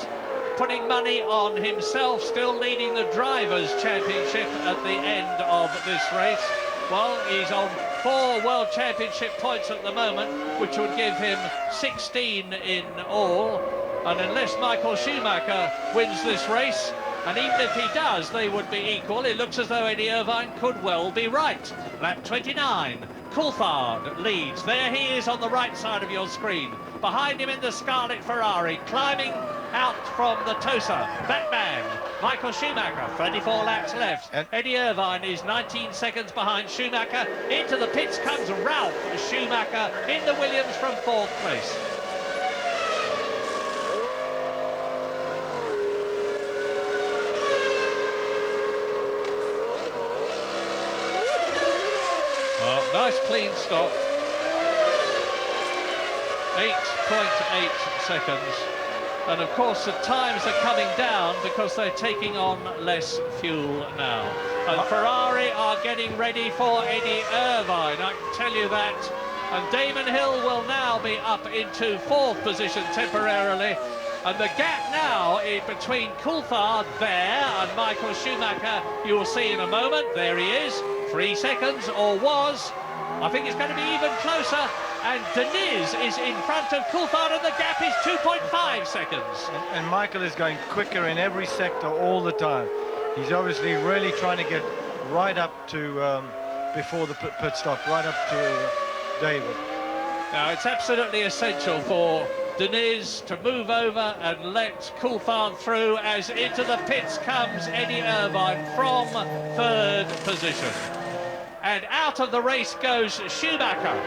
putting money on himself still leading the Drivers' Championship at the end of this race. Well, he's on 4 World Championship points at the moment, which would give him 16 in all. And unless Michael Schumacher wins this race, and even if he does, they would be equal. It looks as though Eddie Irvine could well be right. Lap 29, Coulthard leads. There he is on the right side of your screen. Behind him in the Scarlet Ferrari, climbing out from the Tosa, that man, Michael Schumacher, 34 laps left. Eddie Irvine is 19 seconds behind Schumacher. Into the pits comes Ralph Schumacher in the Williams from 4th place. Oh, nice clean stop. 8.8 seconds. And of course the times are coming down because they're taking on less fuel now. And Ferrari are getting ready for Eddie Irvine, I can tell you that. And Damon Hill will now be up into 4th position temporarily. And the gap now is between Coulthard there and Michael Schumacher, you will see in a moment. There he is, 3 seconds, or was. I think it's going to be even closer. And Deniz is in front of Coulthard, and the gap is 2.5 seconds. And Michael is going quicker in every sector all the time. He's obviously really trying to get right up to, before the pit stop, right up to David. Now, it's absolutely essential for Deniz to move over and let Coulthard through, as into the pits comes Eddie Irvine from 3rd position. And out of the race goes Schumacher.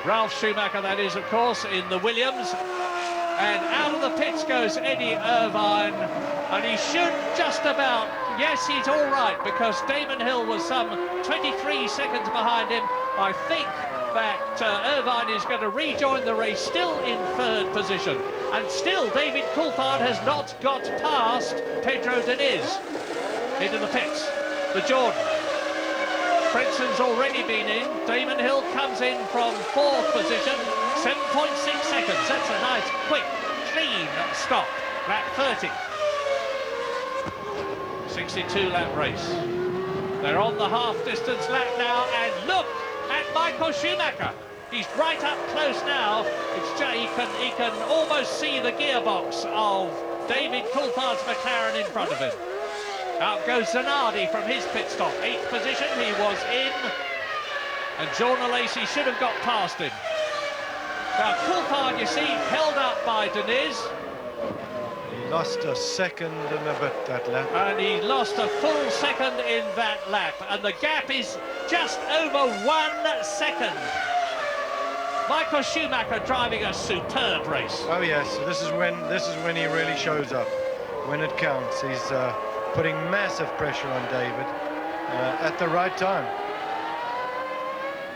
Ralf Schumacher, that is, of course, in the Williams. And out of the pits goes Eddie Irvine. And he should just about, yes, he's all right, because Damon Hill was some 23 seconds behind him. I think that Irvine is going to rejoin the race, still in 3rd position. And still, David Coulthard has not got past Pedro Deniz. Into the pits, the Jordan. Frenson's already been in. Damon Hill comes in from 4th position, 7.6 seconds. That's a nice, quick clean stop, lap 30. 62-lap race. They're on the half-distance lap now, and look at Michael Schumacher. He's right up close now. He can almost see the gearbox of David Coulthard's McLaren in front of him. Out goes Zanardi from his pit stop. 8th position, he was in. And John Lacey should have got past him. Now, Coulthard, you see, held up by Deniz. He lost a second and a bit that lap. And he lost a full second in that lap. And the gap is just over 1 second. Michael Schumacher driving a superb race. Oh yes, this is when he really shows up, when it counts. He's putting massive pressure on David at the right time.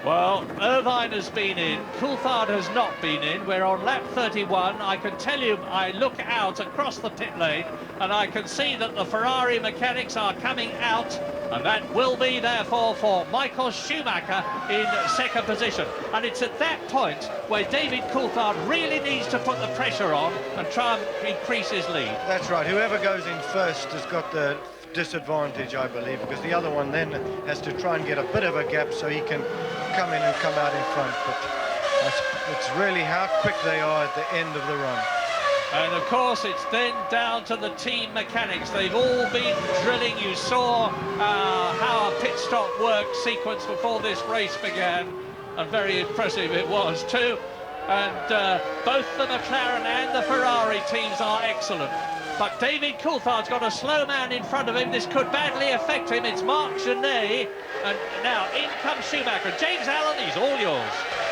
Well, Irvine has been in, Coulthard has not been in. We're on lap 31. I can tell you, I look out across the pit lane and I can see that the Ferrari mechanics are coming out, and that will be therefore for Michael Schumacher in second position. And it's at that point where David Coulthard really needs to put the pressure on and try and increase his lead. That's right, whoever goes in first has got the disadvantage, I believe, because the other one then has to try and get a bit of a gap so he can come in and come out in front. But it's really how quick they are at the end of the run. And of course it's then down to the team mechanics. They've all been drilling. You saw how a pit stop work sequence before this race began, and very impressive it was too. And both the McLaren and the Ferrari teams are excellent. But David Coulthard's got a slow man in front of him. This could badly affect him. It's Marc Genet. And now in comes Schumacher. James Allen, he's all yours.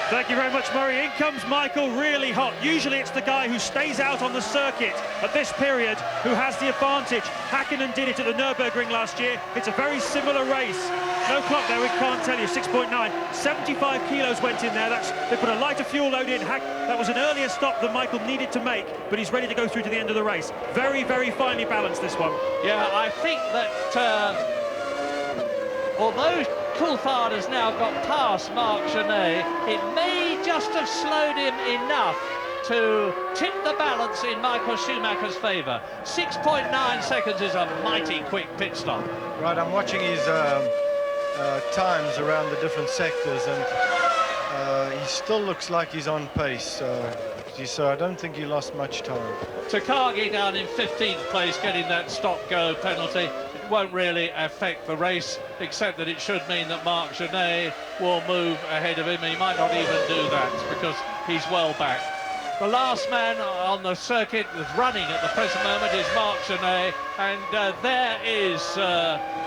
Thank you very much, Murray. In comes Michael, really hot. Usually it's the guy who stays out on the circuit at this period who has the advantage. Hakkinen did it at the Nürburgring last year. It's a very similar race. No clock there, we can't tell you. 6.9. 75 kilos went in there. They put a lighter fuel load in. That was an earlier stop than Michael needed to make, but he's ready to go through to the end of the race. Very, very finely balanced, this one. Yeah, I think that although Coulthard has now got past Marc Genet, it may just have slowed him enough to tip the balance in Michael Schumacher's favour. 6.9 seconds is a mighty quick pit stop. Right, I'm watching his times around the different sectors, and he still looks like he's on pace. So I don't think he lost much time. Takagi down in 15th place, getting that stop-go penalty. It won't really affect the race, except that it should mean that Marc Genet will move ahead of him. He might not even do that because he's well back. The last man on the circuit that's running at the present moment is Marc Genet, and there is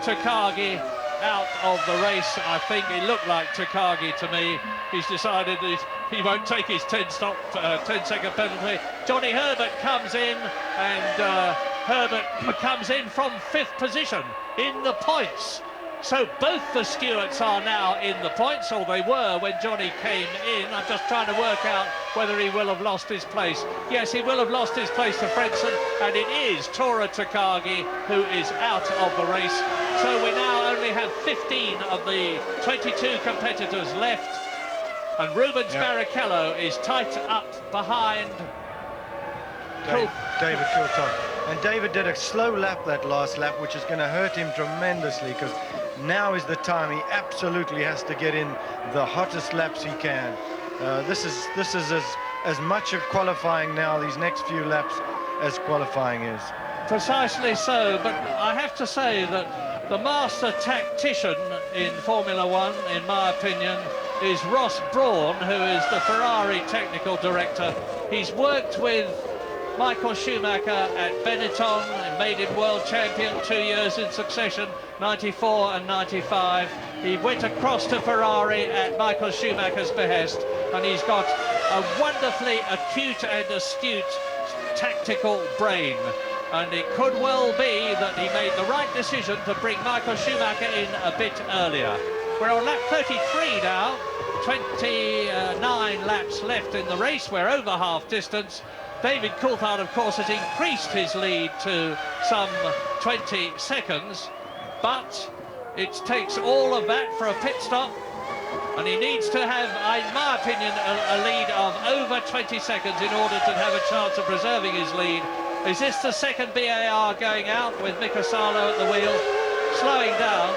Takagi out of the race. I think it looked like Takagi to me. He's decided that he won't take his 10-second penalty. Johnny Herbert comes in, and Herbert comes in from 5th position in the points. So both the Stewarts are now in the points, or they were when Johnny came in. I'm just trying to work out whether he will have lost his place. Yes, he will have lost his place to Frentzen, and it is Tora Takagi who is out of the race. So we now only have 15 of the 22 competitors left, and Rubens Barrichello is tight up behind David Coulthard. And David did a slow lap that last lap, which is going to hurt him tremendously, because now is the time he absolutely has to get in the hottest laps he can. This is as much of qualifying now, these next few laps, as qualifying is. Precisely so, but I have to say that the master tactician in Formula One, in my opinion, is Ross Brawn, who is the Ferrari technical director. He's worked with Michael Schumacher at Benetton and made him world champion 2 years in succession, 94 and 95. He went across to Ferrari at Michael Schumacher's behest, and he's got a wonderfully acute and astute tactical brain. And it could well be that he made the right decision to bring Michael Schumacher in a bit earlier. We're on lap 33 now, 29 laps left in the race. We're over half distance. David Coulthard, of course, has increased his lead to some 20 seconds, but it takes all of that for a pit stop. And he needs to have, in my opinion, a lead of over 20 seconds in order to have a chance of preserving his lead. Is this the second BAR going out with Mika Salo at the wheel, slowing down?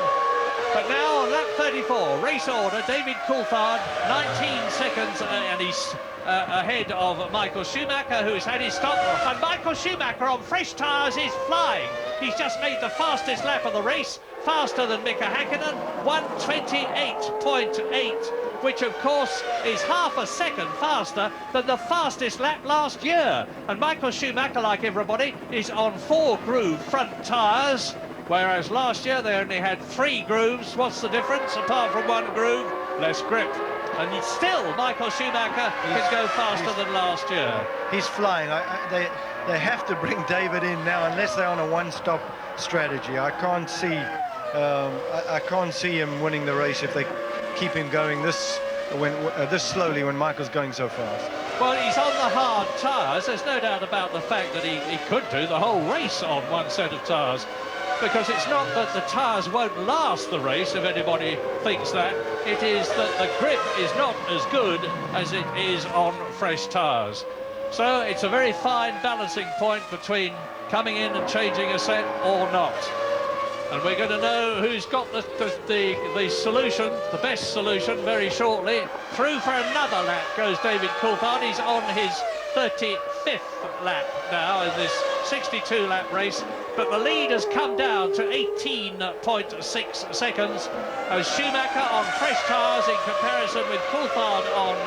But now on lap 34, race order, David Coulthard, 19 seconds, and he's ahead of Michael Schumacher, who's had his stop. And Michael Schumacher on fresh tyres is flying. He's just made the fastest lap of the race, faster than Mika Häkkinen, 1:28.8, which of course is half a second faster than the fastest lap last year. And Michael Schumacher, like everybody, is on 4 groove front tyres, whereas last year they only had 3 grooves. What's the difference? Apart from 1 groove, less grip. And still, Michael Schumacher can go faster than last year. He's flying. They have to bring David in now, unless they're on a one-stop strategy. I can't see I can't see him winning the race if they keep him going this slowly when Michael's going so fast. Well, he's on the hard tyres. There's no doubt about the fact that he could do the whole race on one set of tyres, because it's not that the tyres won't last the race, if anybody thinks that. It is that the grip is not as good as it is on fresh tyres. So it's a very fine balancing point between coming in and changing a set or not. And we're going to know who's got the solution, the best solution, very shortly. Through for another lap goes David Coulthard. He's on his 35th lap now in this 62-lap race. But the lead has come down to 18.6 seconds as Schumacher on fresh tyres in comparison with Coulthard on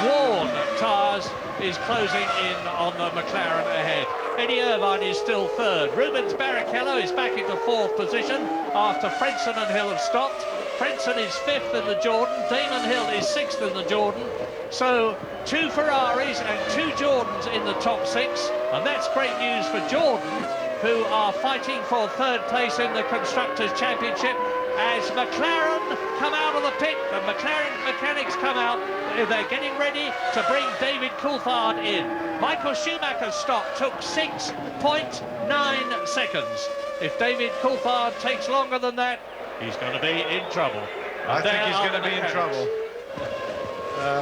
worn tyres is closing in on the McLaren ahead. Eddie Irvine is still third. Rubens Barrichello is back into 4th position after Frentzen and Hill have stopped. Frentzen is 5th in the Jordan. Damon Hill is 6th in the Jordan. So 2 Ferraris and 2 Jordans in the top 6. And that's great news for Jordan, who are fighting for 3rd place in the Constructors' Championship. As McLaren come out of the pit, the McLaren mechanics come out, they're getting ready to bring David Coulthard in. Michael Schumacher's stop took 6.9 seconds. If David Coulthard takes longer than that, he's going to be in trouble. I think he's going to be in trouble.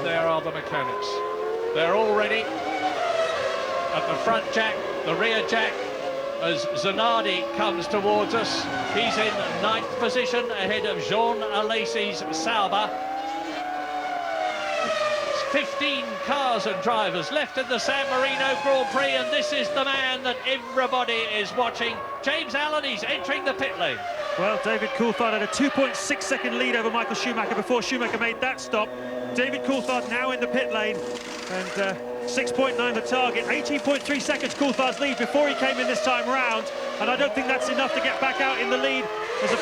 There are the mechanics. They're all ready. At the front jack, the rear jack, as Zanardi comes towards us. He's in 9th position ahead of Jean Alesi's Sauber. 15 cars and drivers left in the San Marino Grand Prix, and this is the man that everybody is watching. James Allen, he's entering the pit lane. Well, David Coulthard had a 2.6 second lead over Michael Schumacher before Schumacher made that stop. David Coulthard now in the pit lane, and 6.9 the target, 18.3 seconds Coulthard's lead before he came in this time round, and I don't think that's enough to get back out in the lead. There's a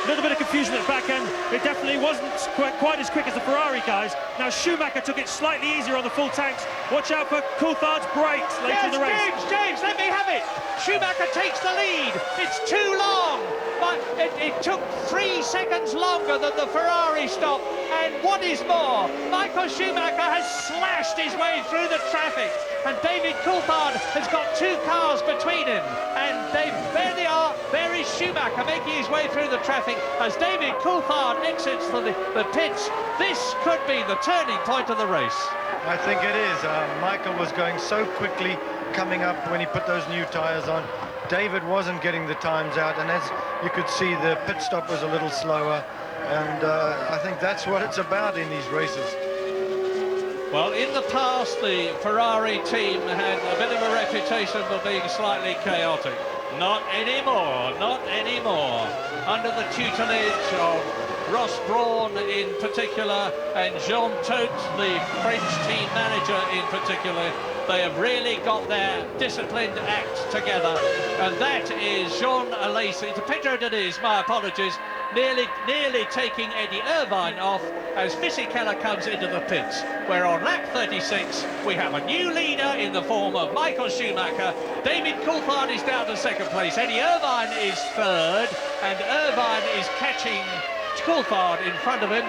little bit of confusion at the back end. It definitely wasn't quite as quick as the Ferrari guys. Now Schumacher took it slightly easier on the full tanks. Watch out for Coulthard's brakes later in the race. James, let me have it. Schumacher takes the lead. It's too long, but it took 3 seconds longer than the Ferrari stop. And what is more, Michael Schumacher has slashed his way through the traffic, and David Coulthard has got 2 cars between him. And there they are. There is Schumacher making his way through the traffic as David Coulthard exits the pits. This could be the turning point of the race. I think it is. Michael was going so quickly coming up when he put those new tyres on. David wasn't getting the times out, and as you could see, the pit stop was a little slower. And I think that's what it's about in these races. Well, in the past, the Ferrari team had a bit of a reputation for being slightly chaotic. Not anymore, not anymore. Under the tutelage of Ross Brawn in particular, and Jean Todt, the French team manager in particular, they have really got their disciplined act together. And that is Jean Alesi, to Pedro Diniz, my apologies, nearly taking Eddie Irvine off as Fisichella comes into the pits, where on lap 36 we have a new leader in the form of Michael Schumacher. David Coulthard is down to 2nd place, Eddie Irvine is 3rd, and Irvine is catching Coulthard in front of him.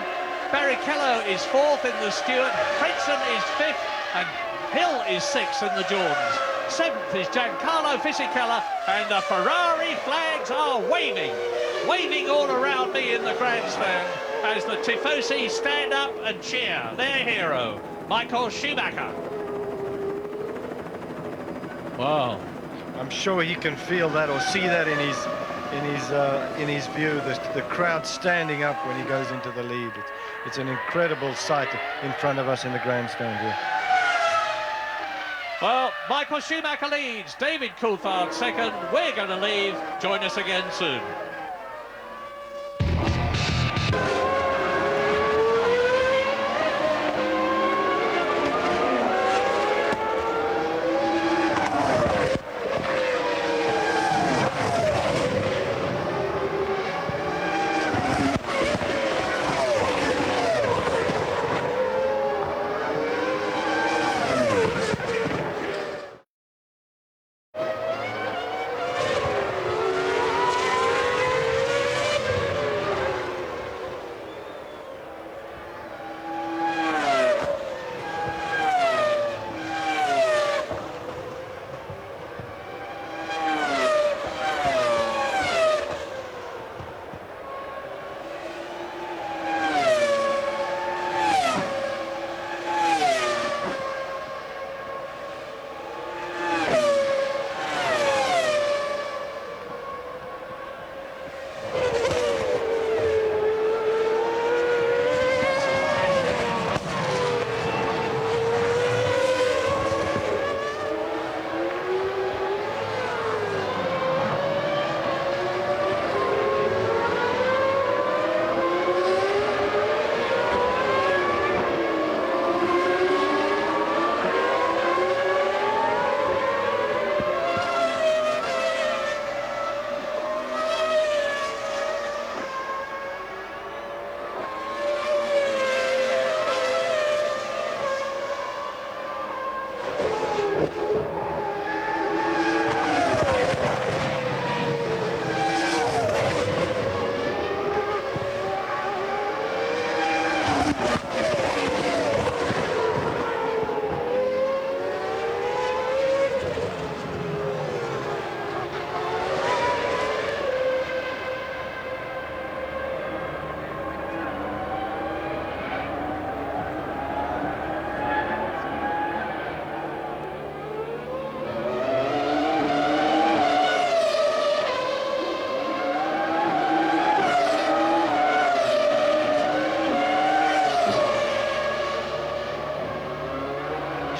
Barrichello is 4th in the Stewart, Frentzen is 5th, and Hill is 6th in the Jordans. 7th is Giancarlo Fisichella, and the Ferrari flags are waving all around me in the grandstand. as the Tifosi stand up and cheer their hero, Michael Schumacher. Wow. I'm sure he can feel that or see that in his view. The crowd standing up when he goes into the lead. It's an incredible sight in front of us in the grandstand here. Well, Michael Schumacher leads, David Coulthard second. We're going to leave. Join us again soon.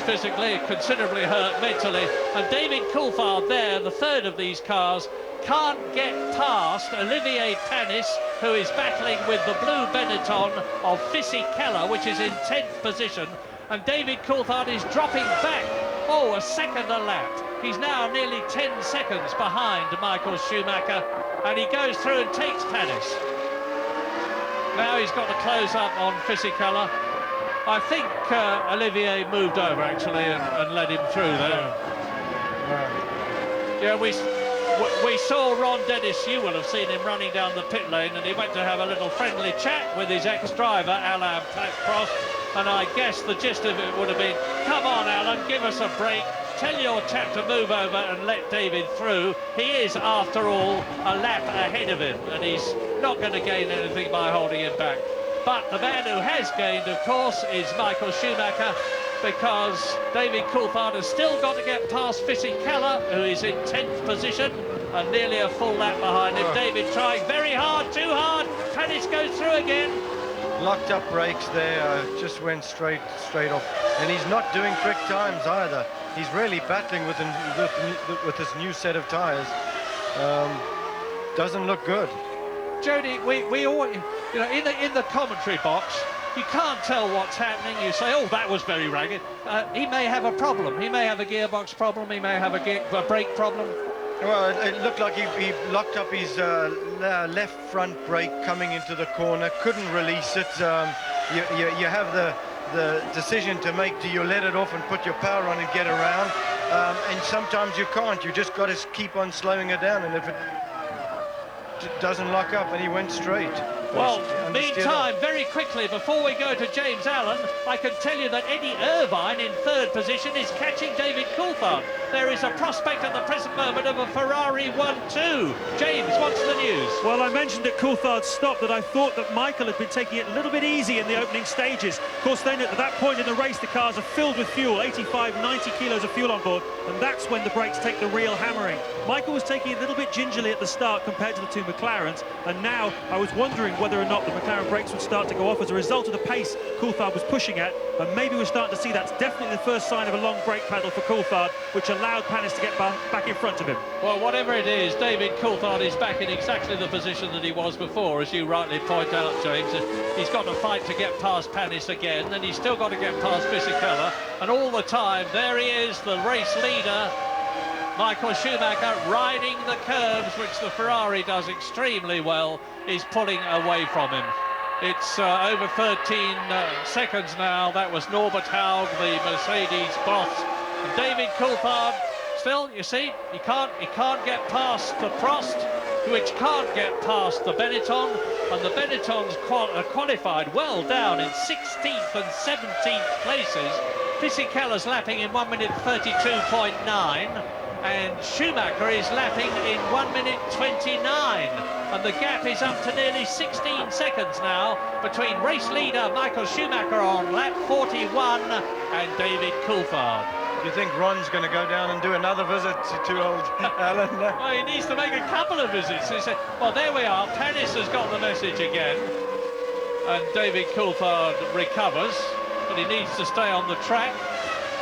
Physically, considerably hurt mentally, and David Coulthard there, the third of these cars, can't get past Olivier Panis, who is battling with the blue Benetton of Fisichella, which is in 10th position, and David Coulthard is dropping back, a second a lap. He's now nearly 10 seconds behind Michael Schumacher, and he goes through and takes Panis. Now he's got to close up on Fisichella. I think Olivier moved over actually and led him through there. Yeah, we saw Ron Dennis. You will have seen him running down the pit lane, and he went to have a little friendly chat with his ex-driver Alain Prost. And I guess the gist of it would have been, "Come on, Alan, give us a break. Tell your chap to move over and let David through. He is, after all, a lap ahead of him, and he's not going to gain anything by holding him back." But the man who has gained, of course, is Michael Schumacher, because David Coulthard has still got to get past Fisichella, who is in 10th position, and nearly a full lap behind him. David trying very hard, too hard. Panis goes through again. Locked up brakes there, just went straight off. And he's not doing quick times either. He's really battling with his new set of tyres. Doesn't look good. Jody, we always, in the commentary box, you can't tell what's happening. You say, "Oh, that was very ragged." He may have a problem. He may have a gearbox problem. He may have a brake problem. Well, it looked like he locked up his left front brake coming into the corner. Couldn't release it. You have the decision to make. Do you let it off and put your power on and get around? And sometimes you can't. You just got to keep on slowing it down. And if it doesn't lock up, and he went straight. Well, meantime, very quickly, before we go to James Allen, I can tell you that Eddie Irvine in third position is catching David Coulthard. there is a prospect at the present moment of a Ferrari 1-2. James, what's the news? Well, I mentioned at Coulthard's stop that I thought that Michael had been taking it a little bit easy in the opening stages. Of course, then at that point in the race, the cars are filled with fuel, 85, 90 kilos of fuel on board, and that's when the brakes take the real hammering. Michael was taking it a little bit gingerly at the start compared to the two McLarens, and now I was wondering whether or not the McLaren brakes would start to go off as a result of the pace Coulthard was pushing at, and maybe we're starting to see that's definitely the first sign of a long brake pedal for Coulthard, which allowed Panis to get back in front of him. Well, whatever it is, David Coulthard is back in exactly the position that he was before, as you rightly point out, James. He's got to fight to get past Panis again, and he's still got to get past Fisichella, and all the time, there he is, the race leader, Michael Schumacher, riding the curves, which the Ferrari does extremely well, is pulling away from him. It's over 13 seconds now. That was Norbert Haug, the Mercedes boss. And David Coulthard, still, you see, he can't get past the Prost, which can't get past the Benetton, and the Benettons qualified well down in 16th and 17th places. Fisichella's lapping in 1 minute 32.9. and Schumacher is lapping in 1 minute 29, and the gap is up to nearly 16 seconds now between race leader Michael Schumacher on lap 41 and David Coulthard. Do you think Ron's going to go down and do another visit to old Alan? Well, he needs to make a couple of visits. He said, well, there we are, Panis has got the message again, and David Coulthard recovers, but he needs to stay on the track.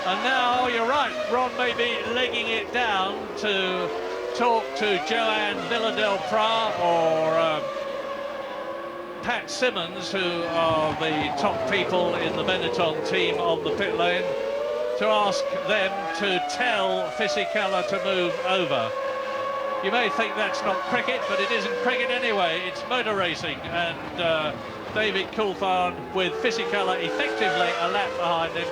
And now, you're right, Ron may be legging it down to talk to Joan Villadel-Prat or Pat Simmons, who are the top people in the Benetton team on the pit lane, to ask them to tell Fisichella to move over. You may think that's not cricket, but it isn't cricket anyway, it's motor racing, and David Coulthard with Fisichella effectively a lap behind him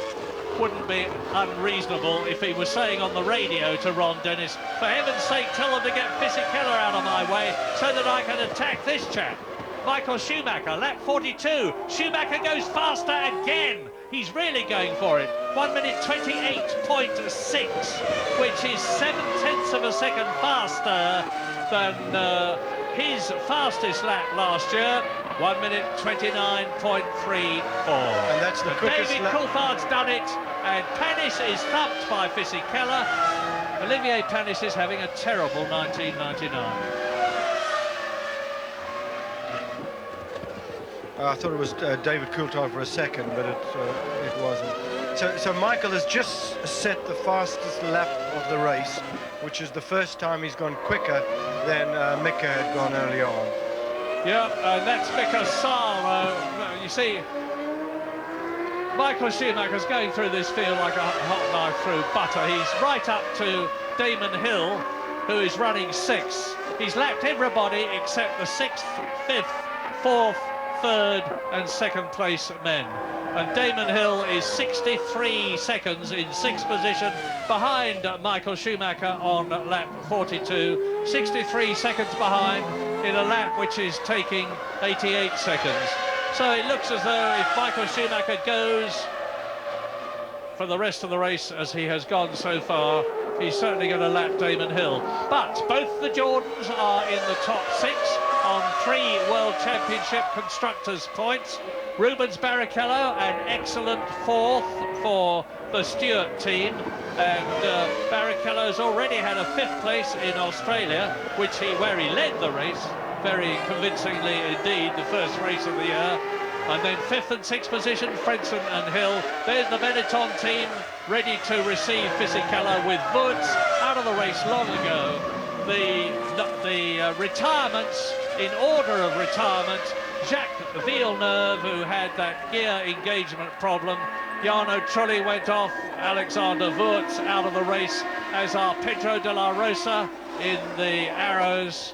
wouldn't be unreasonable if he was saying on the radio to Ron Dennis, for heaven's sake, tell them to get Fisichella out of my way so that I can attack this chap. Michael Schumacher, lap 42. Schumacher goes faster again. He's really going for it. 1 minute 28.6, which is 7/10 of a second faster than his fastest lap last year. 1 minute 29.34. And that's the quickest David lap. Coulthard's done it, and Panis is thumped by Fisichella. Olivier Panis is having a terrible 1999. I thought it was David Coulthard for a second, but it wasn't. So Michael has just set the fastest lap of the race, which is the first time he's gone quicker than Mika had gone earlier on. Yeah, and that's because you see, Michael Schumacher's going through this field like a hot knife through butter. He's right up to Damon Hill, who is running 6th. He's lapped everybody except the 6th, 5th, 4th, 3rd and 2nd place men. And Damon Hill is 63 seconds in 6th position behind Michael Schumacher on lap 42. 63 seconds behind in a lap which is taking 88 seconds. So it looks as though if Michael Schumacher goes for the rest of the race as he has gone so far, he's certainly going to lap Damon Hill. But both the Jordans are in the top 6 on 3 World Championship Constructors points. Rubens Barrichello, an excellent 4th for the Stewart team, and Barrichello's already had a 5th place in Australia, where he led the race very convincingly indeed, the first race of the year. And then 5th and 6th position, Frentzen and Hill. There's the Benetton team ready to receive Fisichella with Woods out of the race long ago. The retirements, in order of retirement, Jacques Villeneuve, who had that gear engagement problem. Jarno Trulli went off, Alexander Wurz out of the race, as are Pedro de la Rosa in the Arrows.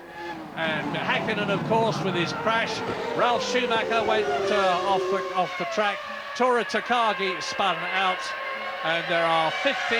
And Hakkinen, of course, with his crash. Ralf Schumacher went off the track. Tora Takagi spun out. And there are 15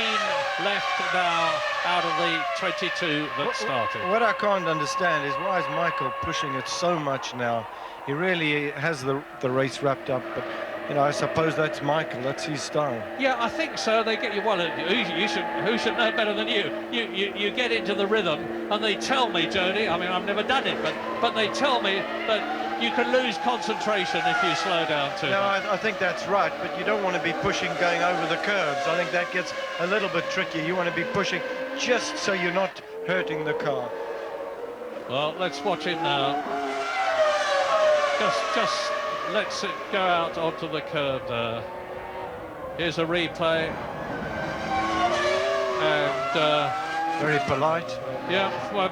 left now out of the 22 that started. What I can't understand is why is Michael pushing it so much now? He really has the race wrapped up, but you know, I suppose that's Michael. That's his style. Yeah, I think so. They get you. Well, who should know better than you? You get into the rhythm, and they tell me, Jody. I mean, I've never done it, but they tell me that you can lose concentration if you slow down too much. I think that's right, but you don't want to be pushing going over the curves. I think that gets a little bit tricky. You want to be pushing just so you're not hurting the car. Well, let's watch it now. Just let's it go out onto the curb there. Here's a replay. And very polite. Yeah, well, a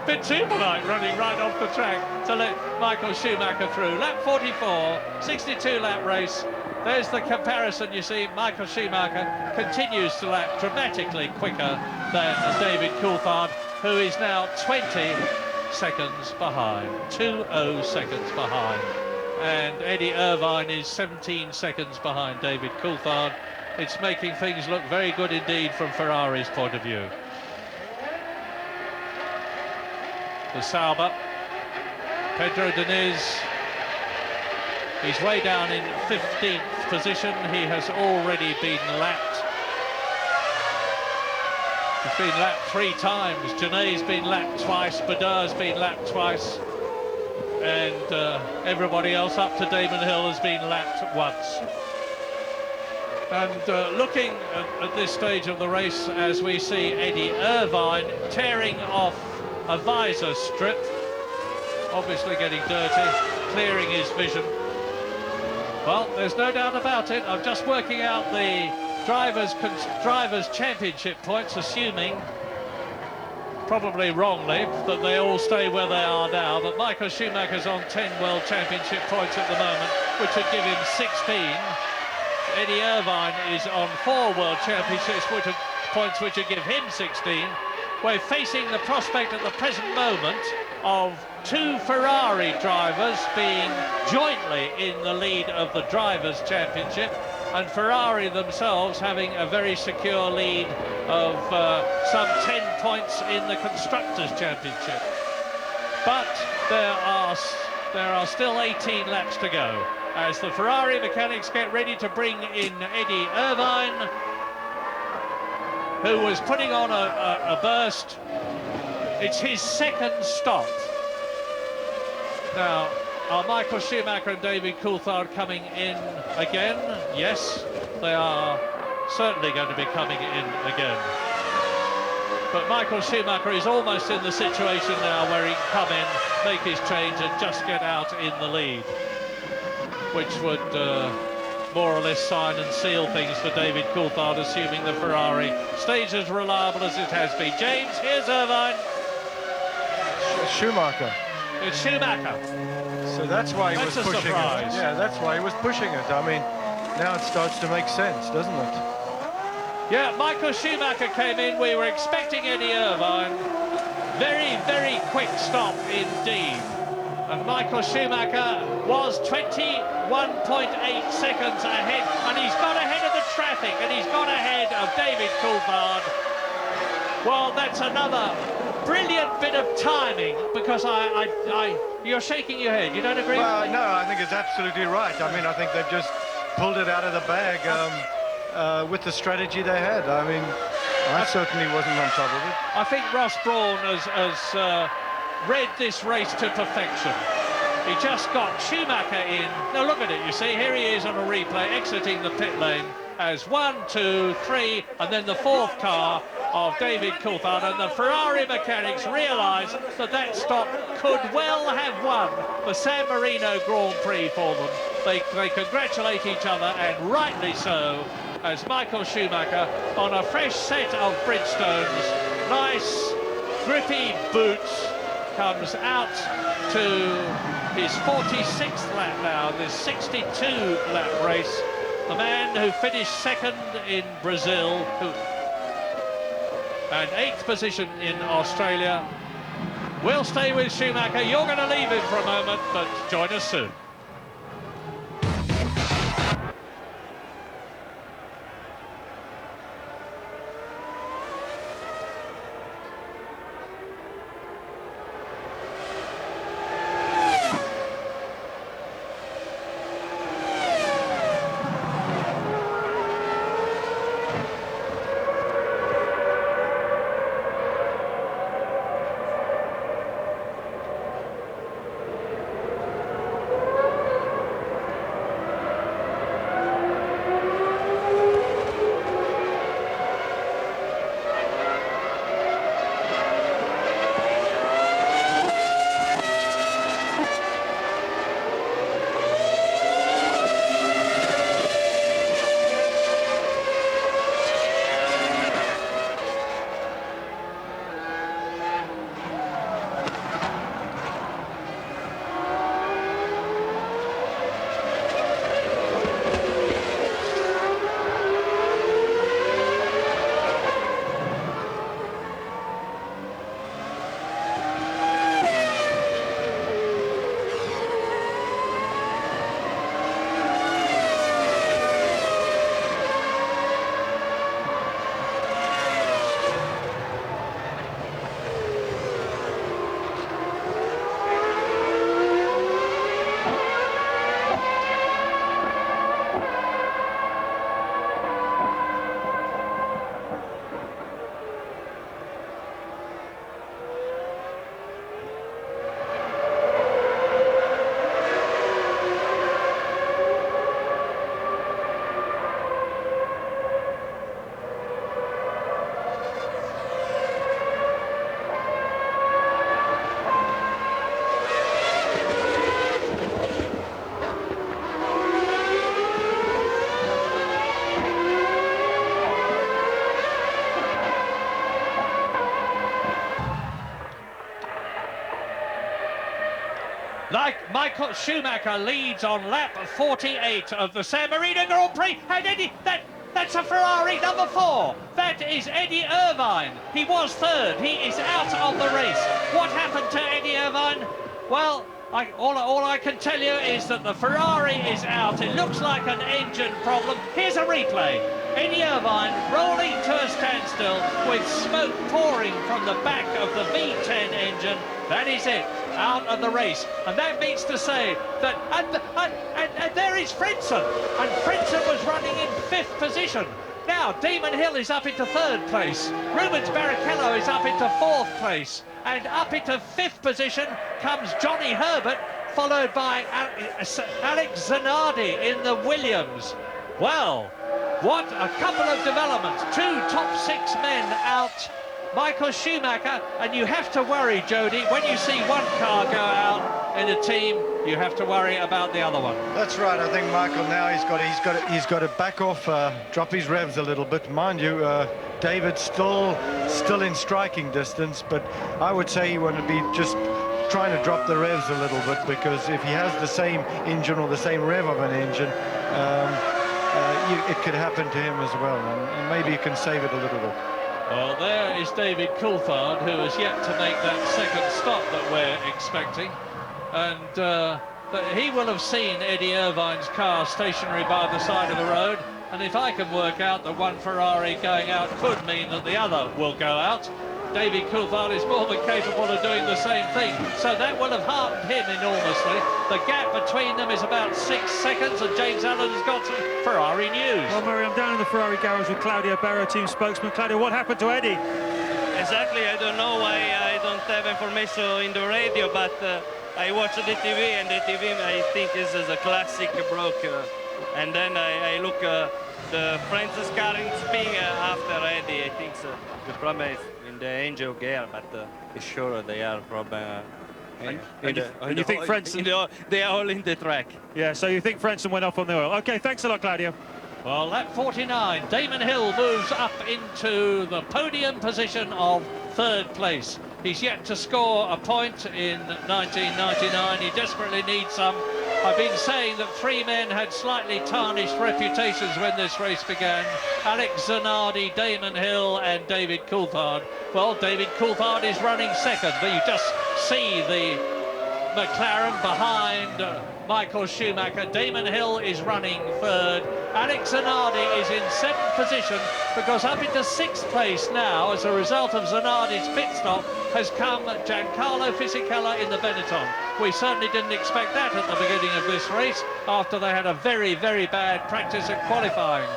bit too polite, running right off the track to let Michael Schumacher through. Lap 44, 62-lap race. There's the comparison. You see, Michael Schumacher continues to lap dramatically quicker than David Coulthard, who is now 20 seconds behind, 20 seconds behind. And Eddie Irvine is 17 seconds behind David Coulthard. It's making things look very good indeed from Ferrari's point of view. The Sauber, Pedro Diniz, he's way down in 15th position. He has already been lapped. He's been lapped 3 times. Janet's been lapped twice, Badar's been lapped twice, and everybody else up to Damon Hill has been lapped once. And looking at this stage of the race, as we see Eddie Irvine tearing off a visor strip, obviously getting dirty, clearing his vision. Well, there's no doubt about it. I'm just working out the drivers' championship points, assuming, probably wrongly, that they all stay where they are now. But Michael Schumacher's on 10 World Championship points at the moment, which would give him 16. Eddie Irvine is on 4 World Championships points, which would give him 16. We're facing the prospect at the present moment of 2 Ferrari drivers being jointly in the lead of the Drivers' Championship, and Ferrari themselves having a very secure lead of some 10 points in the Constructors' Championship. But there are still 18 laps to go as the Ferrari mechanics get ready to bring in Eddie Irvine, who was putting on a burst. It's his 2nd stop. Now, are Michael Schumacher and David Coulthard coming in again? Yes, they are certainly going to be coming in again. But Michael Schumacher is almost in the situation now where he can come in, make his change and just get out in the lead, which would more or less sign and seal things for David Coulthard, assuming the Ferrari stays as reliable as it has been. James, here's Irvine. Schumacher. It's Schumacher. So that's why he was pushing surprise. it. Yeah, that's why he was pushing it. I mean, now it starts to make sense, doesn't it? Yeah, Michael Schumacher came in. We were expecting Eddie Irvine. Very, very quick stop indeed. And Michael Schumacher was 21.8 seconds ahead, and he's got ahead of the traffic, and he's got ahead of David Coulthard. Well, that's another brilliant bit of timing, because you're shaking your head. You don't agree? Well, no, I think it's absolutely right. I mean, I think they've just pulled it out of the bag with the strategy they had. I mean, I certainly wasn't on top of it. I think Ross Brawn has read this race to perfection. He just got Schumacher in. Now look at it, you see, here he is on a replay exiting the pit lane as 1, 2, 3, and then the 4th car of David Coulthard, and the Ferrari mechanics realise that that stop could well have won the San Marino Grand Prix for them. They congratulate each other, and rightly so, as Michael Schumacher on a fresh set of Bridgestones, nice grippy boots, comes out to his 46th lap now, this 62-lap race. The man who finished 2nd in Brazil, and 8th position in Australia. We'll stay with Schumacher. You're going to leave him for a moment, but join us soon. Like Michael Schumacher leads on lap 48 of the San Marino Grand Prix. And Eddie, that's a Ferrari number 4. That is Eddie Irvine. He was third. He is out of the race. What happened to Eddie Irvine? Well, all I can tell you is that the Ferrari is out. It looks like an engine problem. Here's a replay. Eddie Irvine rolling to a standstill with smoke pouring from the back of the V10 engine. That is it, out of the race. And that means to say that, and there is Frentzen. And Frentzen was running in 5th position. Now, Damon Hill is up into 3rd place. Rubens Barrichello is up into 4th place. And up into 5th position comes Johnny Herbert, followed by Alex Zanardi in the Williams. Well, what a couple of developments. 2 top 6 men out. Michael Schumacher, and you have to worry, Jody, when you see one car go out in a team, you have to worry about the other one. That's right. I think Michael now he's got to back off, drop his revs a little bit. Mind you, David's still in striking distance, but I would say he want to be just trying to drop the revs a little bit, because if he has the same engine or the same rev of an engine, it could happen to him as well, and maybe he can save it a little bit. Well, there is David Coulthard, who has yet to make that second stop that we're expecting. And but he will have seen Eddie Irvine's car stationary by the side of the road. And if I can work out that one Ferrari going out could mean that the other will go out, David Coulthard is more than capable of doing the same thing. So that will have heartened him enormously. The gap between them is about 6 seconds, and James Allen has got some Ferrari news. Well, Murray, I'm down in the Ferrari garage with Claudio Barra, team spokesman. Claudio, what happened to Eddie? Exactly, I don't know why I don't have information in the radio, but I watched the TV, and the TV I think is a classic broke. And then I look the France's car in spin after Eddie. I think so. The problem is in the angel gear, but it's sure they are problem. And you think Frentzen? They are all in the track. Yeah, so you think Frentzen went off on the oil. Okay, thanks a lot, Claudio. Well, lap 49, Damon Hill moves up into the podium position of 3rd place. He's yet to score a point in 1999. He desperately needs some. I've been saying that 3 men had slightly tarnished reputations when this race began. Alex Zanardi, Damon Hill and David Coulthard. Well, David Coulthard is running 2nd, but you just see the McLaren behind Michael Schumacher. Damon Hill is running 3rd. Alex Zanardi is in 7th position, because up into 6th place now, as a result of Zanardi's pit stop, has come Giancarlo Fisichella in the Benetton. We certainly didn't expect that at the beginning of this race, after they had a very, very bad practice at qualifying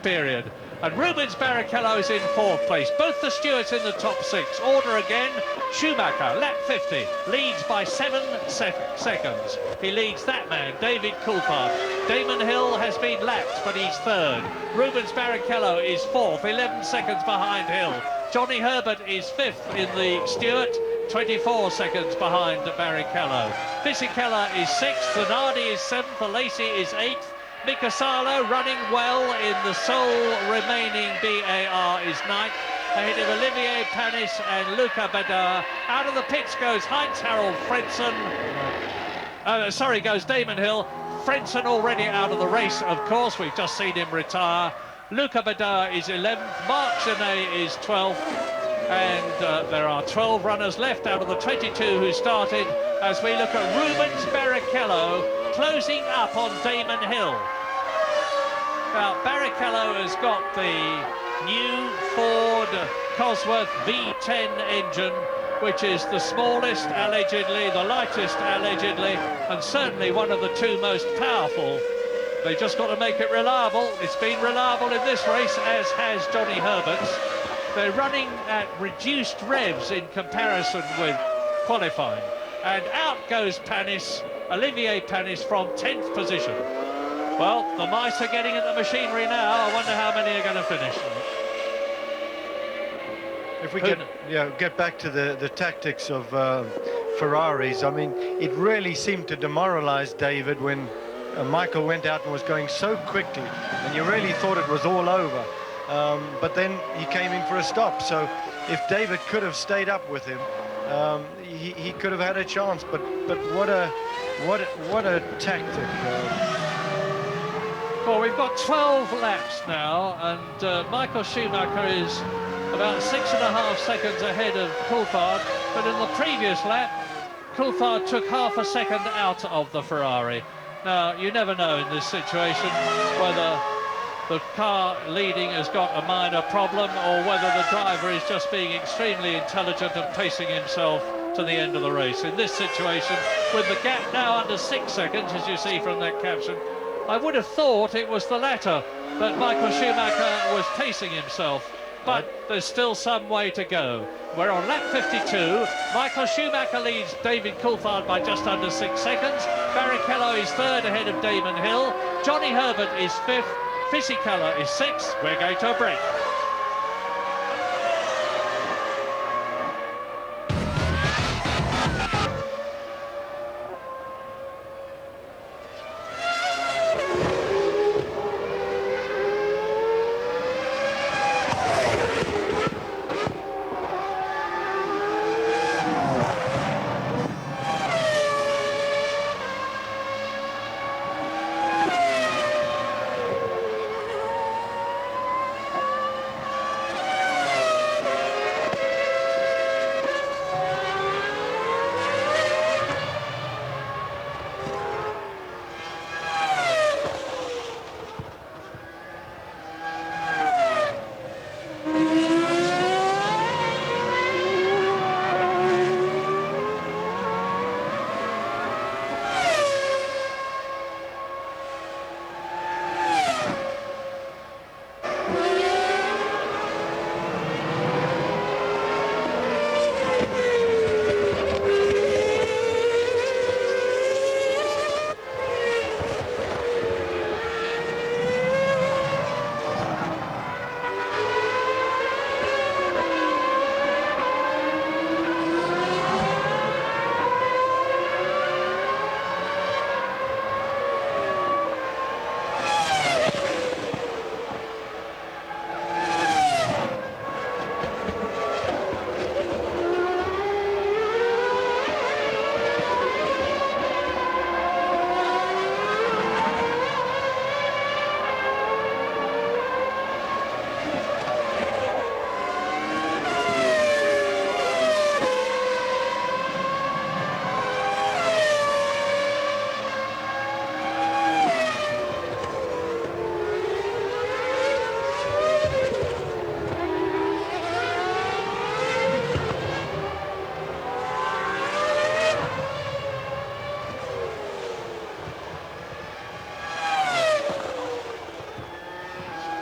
period. And Rubens Barrichello is in 4th place. Both the stewards in the top 6. Order again. Schumacher, lap 50, leads by 7 seconds. He leads that man, David Coulthard. Damon Hill has been lapped, but he's 3rd. Rubens Barrichello is 4th, 11 seconds behind Hill. Johnny Herbert is 5th in the Stewart, 24 seconds behind Barrichello. Fisichella is 6th, Zanardi is 7th, Alesi is 8th. Mika Salo running well in the sole remaining BAR is 9th, ahead of Olivier Panis and Luca Badar. Out of the pits goes Heinz-Harald Frentzen. Goes Damon Hill. Frentzen already out of the race, of course. We've just seen him retire. Luca Badar is 11th. Marc Genet is 12th. And there are 12 runners left out of the 22 who started, as we look at Rubens Barrichello closing up on Damon Hill. Now, Barrichello has got the new Ford Cosworth V10 engine, which is the smallest allegedly, the lightest allegedly, and certainly one of the 2 most powerful. They just got to make it reliable. It's been reliable in this race, as has Johnny Herbert's. They're running at reduced revs in comparison with qualifying. And out goes Panis, Olivier Panis, from 10th position. Well, the mice are getting at the machinery now. I wonder how many are going to finish. If we get back to the tactics of Ferraris, I mean, it really seemed to demoralize David when Michael went out and was going so quickly, and you really thought it was all over. But then he came in for a stop, so if David could have stayed up with him, he could have had a chance. But what What a tactic. Well, we've got 12 laps now, and Michael Schumacher is about 6.5 seconds ahead of Coulthard, but in the previous lap, Coulthard took half a second out of the Ferrari. Now, you never know in this situation whether the car leading has got a minor problem or whether the driver is just being extremely intelligent and pacing himself to the end of the race. In this situation, with the gap now under 6 seconds, as you see from that caption, I would have thought it was the latter, that Michael Schumacher was pacing himself. But there's still some way to go. We're on lap 52. Michael Schumacher leads David Coulthard by just under 6 seconds. Barrichello is third ahead of Damon Hill. Johnny Herbert is fifth. Fisichella is sixth. We're going to a break.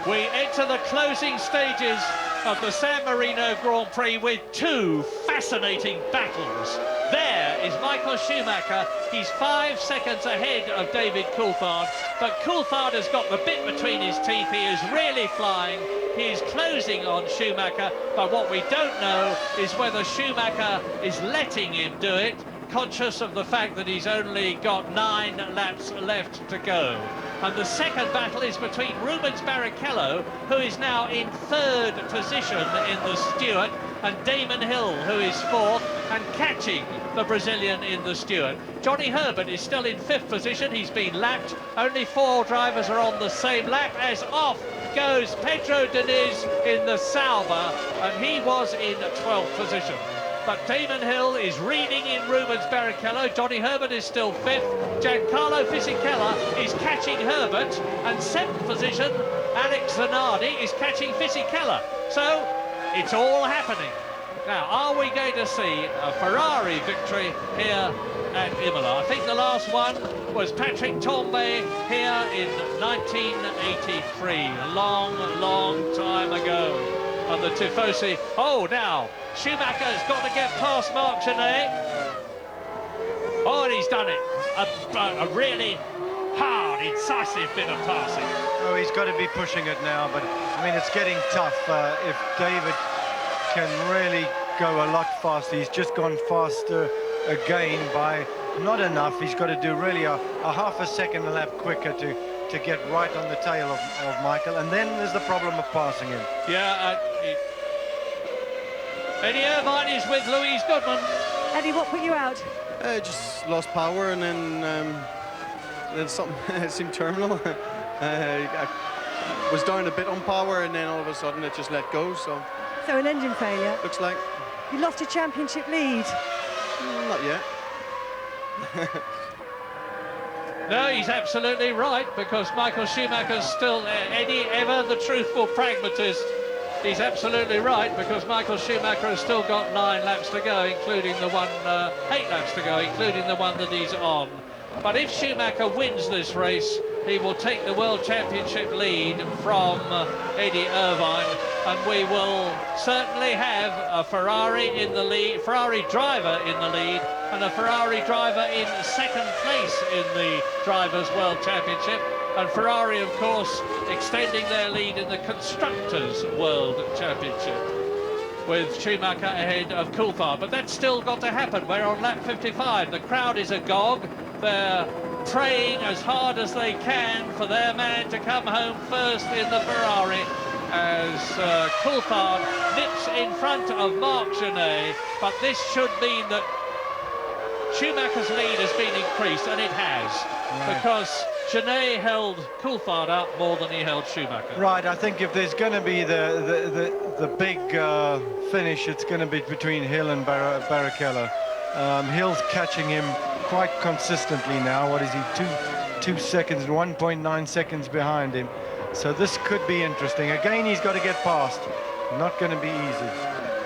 We enter the closing stages of the San Marino Grand Prix with two fascinating battles. There is Michael Schumacher. He's 5 seconds ahead of David Coulthard, but Coulthard has got the bit between his teeth. He is really flying. He is closing on Schumacher, but what we don't know is whether Schumacher is letting him do it, conscious of the fact that he's only got 9 laps left to go. And the second battle is between Rubens Barrichello, who is now in 3rd position in the Stewart, and Damon Hill, who is 4th, and catching the Brazilian in the Stewart. Johnny Herbert is still in 5th position. He's been lapped. Only 4 drivers are on the same lap, as off goes Pedro Diniz in the Sauber, and he was in 12th position. But Damon Hill is reading in Rubens Barrichello. Johnny Herbert is still 5th. Giancarlo Fisichella is catching Herbert. And 7th position, Alex Zanardi is catching Fisichella. So it's all happening. Now, are we going to see a Ferrari victory here at Imola? I think the last one was Patrick Tambay here in 1983. A long, long time ago. And the Tifosi. Oh, now Schumacher's got to get past Marc Genet. Oh, and he's done it. A really hard, incisive bit of passing. Oh, he's got to be pushing it now, but I mean, it's getting tough. If David can really go a lot faster, he's just gone faster again by not enough. He's got to do really a half a second a lap quicker to get right on the tail of Michael, and then there's the problem of passing him. Yeah, Eddie Irvine is with Louise Goodman. Eddie, what put you out? Just lost power, and then something seemed terminal. I was down a bit on power, and then all of a sudden it just let go. So an engine failure. Looks like. You lost your championship lead. Not yet. No, he's absolutely right, because Michael Schumacher's still, Eddie, ever the truthful pragmatist, he's absolutely right, because Michael Schumacher has still got 9 laps to go, including the one, 8 laps to go, including the one that he's on. But if Schumacher wins this race, he will take the World Championship lead from Eddie Irvine, and we will certainly have a Ferrari in the lead, Ferrari driver in the lead, and a Ferrari driver in second place in the Drivers' World Championship, and Ferrari, of course, extending their lead in the Constructors' World Championship, with Schumacher ahead of Coulthard. But that's still got to happen. We're on lap 55. The crowd is agog. They're praying as hard as they can for their man to come home first in the Ferrari, as Coulthard nips in front of Marc Genet. But this should mean that Schumacher's lead has been increased, and it has, because Genet held Coulthard up more than he held Schumacher. Right, I think if there's going to be the big finish, it's going to be between Hill and Barrichello. Hill's catching him quite consistently now. What is he, 2 seconds, 1.9 seconds behind him. So this could be interesting. Again, he's got to get past. Not going to be easy.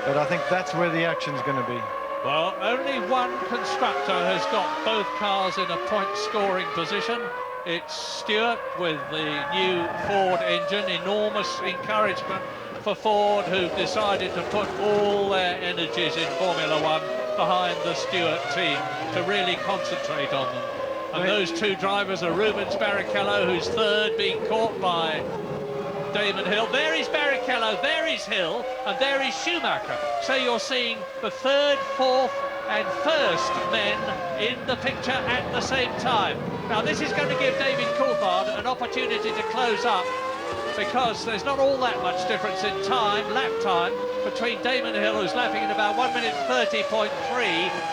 But I think that's where the action's going to be. Well, only one constructor has got both cars in a point-scoring position. It's Stewart with the new Ford engine. Enormous encouragement for Ford, who've decided to put all their energies in Formula One behind the Stewart team to really concentrate on them. And those two drivers are Rubens Barrichello, who's third, being caught by Damon Hill. There is Barrichello, there is Hill, and there is Schumacher. So you're seeing the third, fourth and first men in the picture at the same time. Now this is going to give David Coulthard an opportunity to close up, because there's not all that much difference in time, lap time, between Damon Hill, who's lapping in about 1 minute 30.3,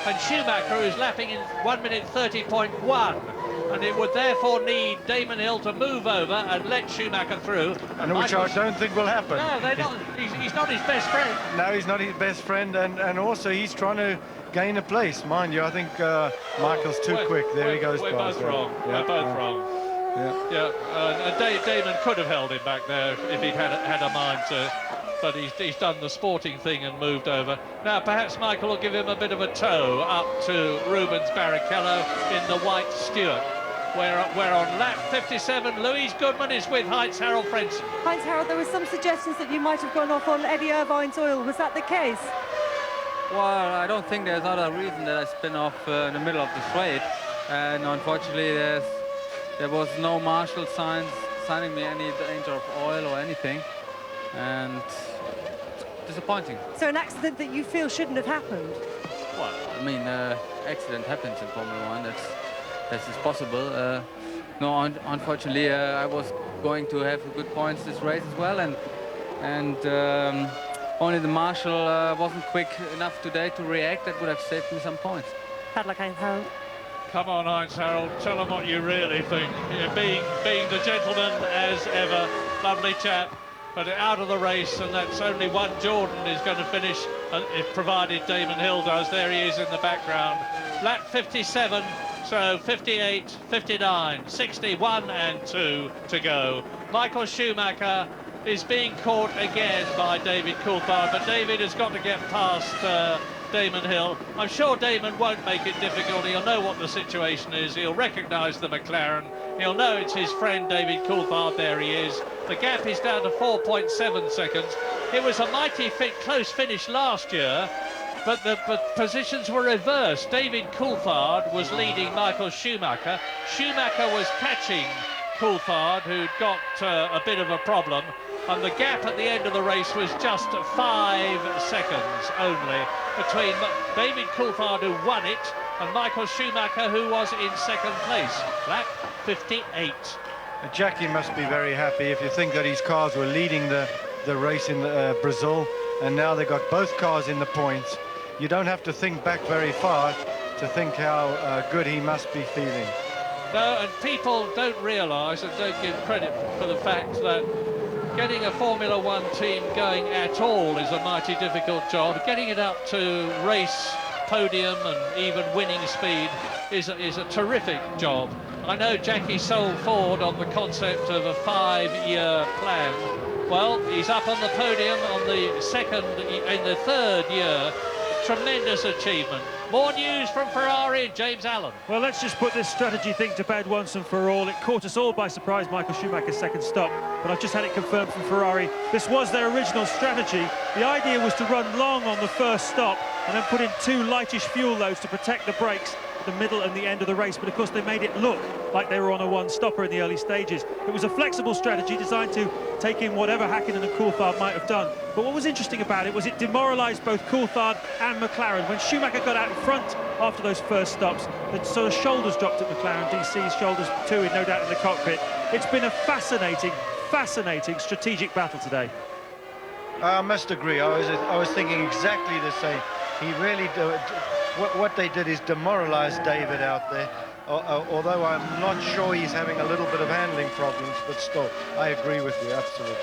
and Schumacher, who's lapping in 1 minute 30.1. And it would therefore need Damon Hill to move over and let Schumacher through. And which I don't think will happen. No, they're not. He's not his best friend. No, he's not his best friend, and also he's trying to gain a place. Mind you, I think Michael's too quick. There he goes. We're both wrong. Yeah, We're both wrong. Yeah. Damon could have held him back there if he'd had a mind to, but he's done the sporting thing and moved over. Now perhaps Michael will give him a bit of a tow up to Rubens Barrichello in the white Stewart. We're on lap 57. Louise Goodman is with Heinz-Harald Frentzen. Heinz-Harald, there were some suggestions that you might have gone off on Eddie Irvine's oil. Was that the case? Well, I don't think there's other reason that I spin off in the middle of the straight, and unfortunately there was no marshal signing me any danger of oil or anything, and disappointing. So an accident that you feel shouldn't have happened? Well, I mean, accident happens in Formula One. That is possible. No, unfortunately, I was going to have good points this race as well, and only the marshal wasn't quick enough today to react. That would have saved me some points. Bad luck, Heinz-Harald. Come on, Heinz-Harald, tell them what you really think. Being the gentleman as ever, lovely chap, but out of the race, and that's only one Jordan is going to finish, if provided Damon Hill does. There he is in the background. Lap 57. So 58, 59, 61 and 2 to go. Michael Schumacher is being caught again by David Coulthard, but David has got to get past Damon Hill. I'm sure Damon won't make it difficult. He'll know what the situation is. He'll recognise the McLaren. He'll know it's his friend David Coulthard. There he is. The gap is down to 4.7 seconds. It was a mighty close finish last year, but the positions were reversed. David Coulthard was leading Michael Schumacher. Schumacher was catching Coulthard, who'd got a bit of a problem, and the gap at the end of the race was just 5 seconds only between David Coulthard, who won it, and Michael Schumacher, who was in second place. Lap 58. Jackie must be very happy if you think that his cars were leading the race in Brazil, and now they got both cars in the points. you don't have to think back very far to think how good he must be feeling. No, and people don't realise and don't give credit for the fact that getting a Formula One team going at all is a mighty difficult job. Getting it up to race, podium and even winning speed is a terrific job. I know Jackie sold forward on the concept of a 5-year plan. Well, he's up on the podium on the second, in the third year. Tremendous achievement. More news from Ferrari, James Allen. Well, let's just put this strategy thing to bed once and for all. It caught us all by surprise, Michael Schumacher's second stop, but I've just had it confirmed from Ferrari. This was their original strategy. The idea was to run long on the first stop and then put in 2 lightish fuel loads to protect the brakes at the middle and the end of the race, but of course they made it look like they were on a one-stopper in the early stages. It was a flexible strategy designed to take in whatever Häkkinen and Coulthard might have done. But what was interesting about it was it demoralised both Coulthard and McLaren. When Schumacher got out in front after those first stops, the sort of shoulders dropped at McLaren. DC's shoulders too, no doubt, in the cockpit. It's been a fascinating strategic battle today. I must agree. I was thinking exactly the same. He really what they did is demoralise David out there. Although I'm not sure he's having a little bit of handling problems, but still, I agree with you, absolutely.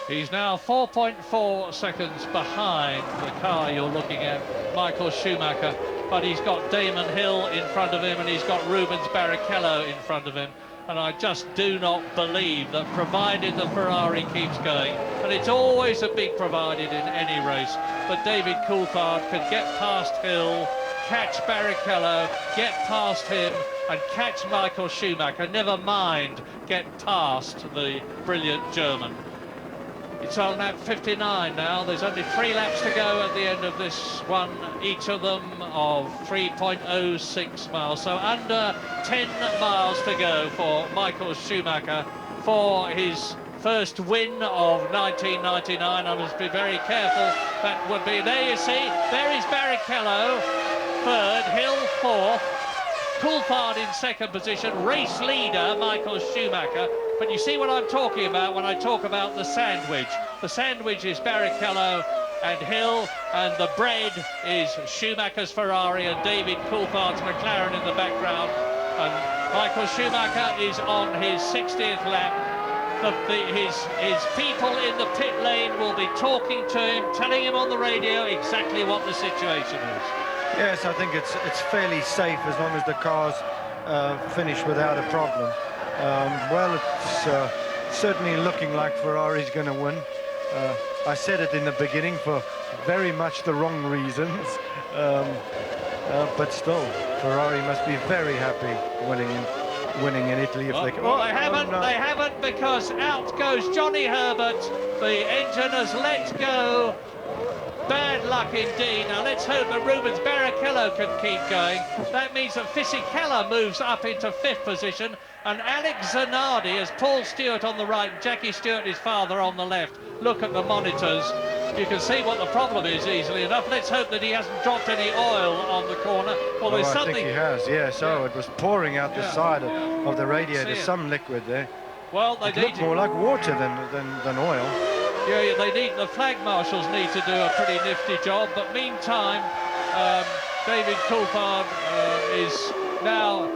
He's now 4.4 seconds behind the car you're looking at, Michael Schumacher, but he's got Damon Hill in front of him and he's got Rubens Barrichello in front of him. And I just do not believe that, provided the Ferrari keeps going, and it's always a big provided in any race, but David Coulthard can get past Hill, catch Barrichello, get past him and catch Michael Schumacher, never mind get past the brilliant German. It's on lap 59 now. There's only 3 laps to go at the end of this one, each of them of 3.06 miles. So under 10 miles to go for Michael Schumacher for his first win of 1999. I must be very careful. That would be, there you see, there is Barrichello, third, Hill fourth, Coulthard in second position, race leader Michael Schumacher. But you see what I'm talking about when I talk about the sandwich. The sandwich is Barrichello and Hill, and the bread is Schumacher's Ferrari and David Coulthard's McLaren in the background. And Michael Schumacher is on his 60th lap. His people in the pit lane will be talking to him, telling him on the radio exactly what the situation is. Yes, I think it's fairly safe as long as the cars finish without a problem. Well, it's certainly looking like Ferrari's going to win. I said it in the beginning for very much the wrong reasons, but still, Ferrari must be very happy winning in Italy if they can. Well, they haven't, because out goes Johnny Herbert. The engine has let go. Bad luck indeed. Now let's hope that Rubens Barrichello can keep going. That means that Fisichella moves up into 5th position, and Alex Zanardi as Paul Stewart on the right, Jackie Stewart, his father, on the left. Look at the monitors. You can see what the problem is easily enough. Let's hope that he hasn't dropped any oil on the corner. Well, there's something. I think he has, yes. Yeah. Oh, it was pouring out the side of the radiator, some liquid there. Well, they looked more like water than oil. Yeah, the flag marshals need to do a pretty nifty job, but meantime, David Coulthard is now,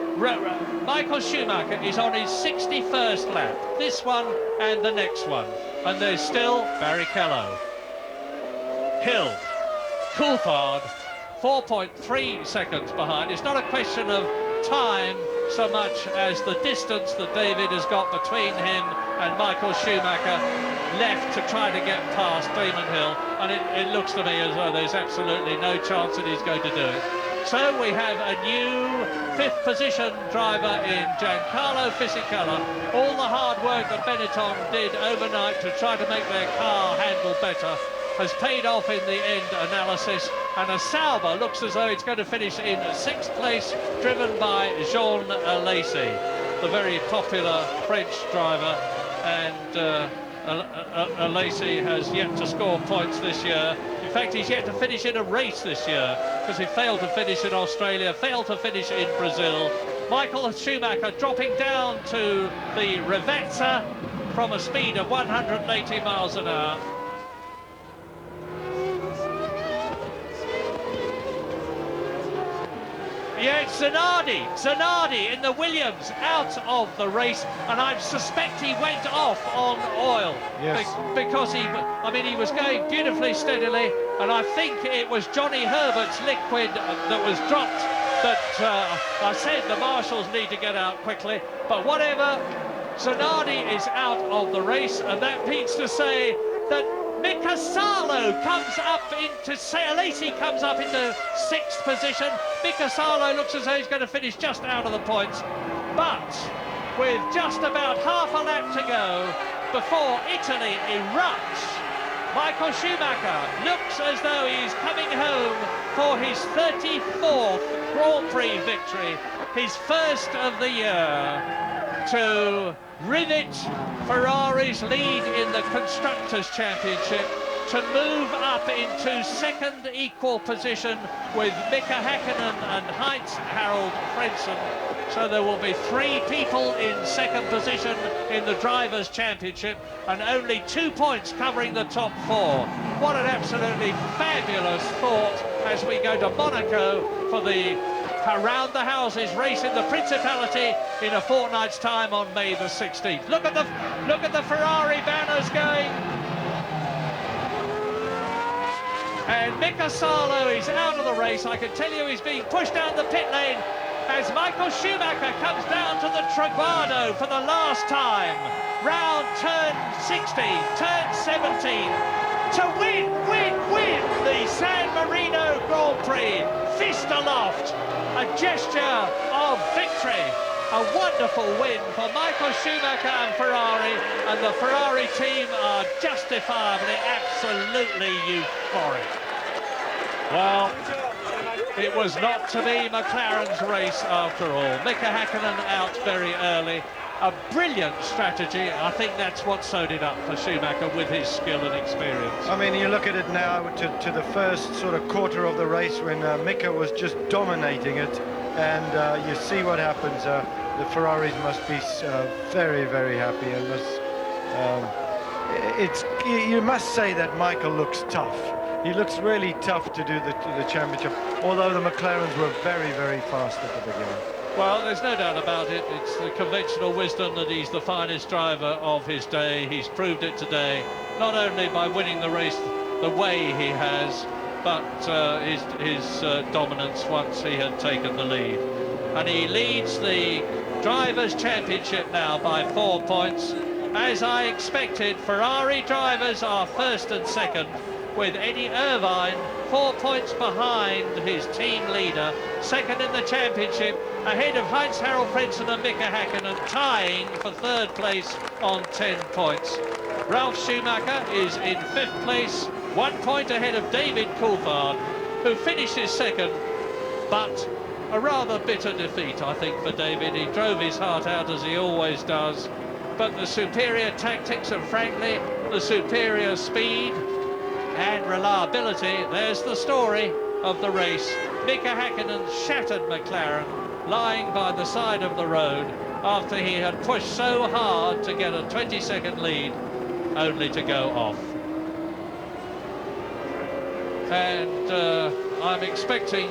Michael Schumacher is on his 61st lap, this one and the next one, and there's still Barrichello, Hill, Coulthard, 4.3 seconds behind. It's not a question of time so much as the distance that David has got between him and Michael Schumacher left to try to get past Damon Hill, and it looks to me as though there's absolutely no chance that he's going to do it. So we have a new 5th position driver in Giancarlo Fisichella. All the hard work that Benetton did overnight to try to make their car handle better has paid off in the end analysis, and a Sauber looks as though it's going to finish in 6th place, driven by Jean Alesi, the very popular French driver, and Alesi has yet to score points this year. In fact, he's yet to finish in a race this year, because he failed to finish in Australia, failed to finish in Brazil. Michael Schumacher dropping down to the Rivezza from a speed of 180 miles an hour. Yeah, it's Zanardi in the Williams out of the race, and I suspect he went off on oil. Yes. Because he was going beautifully steadily, and I think it was Johnny Herbert's liquid that was dropped that I said the marshals need to get out quickly, but whatever, Zanardi is out of the race, and that means to say that Mika Salo comes up into, Alesi comes up into 6th position. Mika Salo looks as though he's going to finish just out of the points, but with just about half a lap to go before Italy erupts, Michael Schumacher looks as though he's coming home for his 34th Grand Prix victory, his first of the year, to rivet Ferrari's lead in the Constructors' Championship, to move up into second equal position with Mika Häkkinen and Heinz-Harald Frentzen. So there will be 3 people in second position in the Drivers' Championship and only 2 points covering the top 4. What an absolutely fabulous thought as we go to Monaco for the around the houses race in the Principality in a fortnight's time on May the 16th. Look at the Ferrari banners going. And Mika Salo is out of the race. I can tell you he's being pushed down the pit lane as Michael Schumacher comes down to the Traguardo for the last time. Round turn 16, turn 17, to win the San Marino Grand Prix. Fist aloft, a gesture of victory. A wonderful win for Michael Schumacher and Ferrari, and the Ferrari team are justifiably, absolutely euphoric. Well, it was not to be McLaren's race after all. Mika Häkkinen out very early. A brilliant strategy. I think that's what sewed it up for Schumacher with his skill and experience. I mean, you look at it now to the first sort of quarter of the race when Mika was just dominating it, and you see what happens. The Ferraris must be very, very happy, and you must say that Michael looks tough. He looks really tough to do the championship, although the McLarens were very, very fast at the beginning. Well, there's no doubt about it. It's the conventional wisdom that he's the finest driver of his day. He's proved it today, not only by winning the race the way he has, but his dominance once he had taken the lead. And he leads the Drivers' Championship now by 4 points. As I expected, Ferrari drivers are first and second, with Eddie Irvine 4 points behind his team leader, second in the championship, ahead of Heinz-Harald Frentzen and Mika Häkkinen, tying for third place on 10 points. Ralf Schumacher is in 5th place, 1 point ahead of David Coulthard, who finishes second, but a rather bitter defeat, I think, for David. He drove his heart out, as he always does, but the superior tactics and, frankly, the superior speed and reliability, there's the story of the race. Mika Häkkinen's shattered McLaren lying by the side of the road after he had pushed so hard to get a 20-second lead, only to go off. And I'm expecting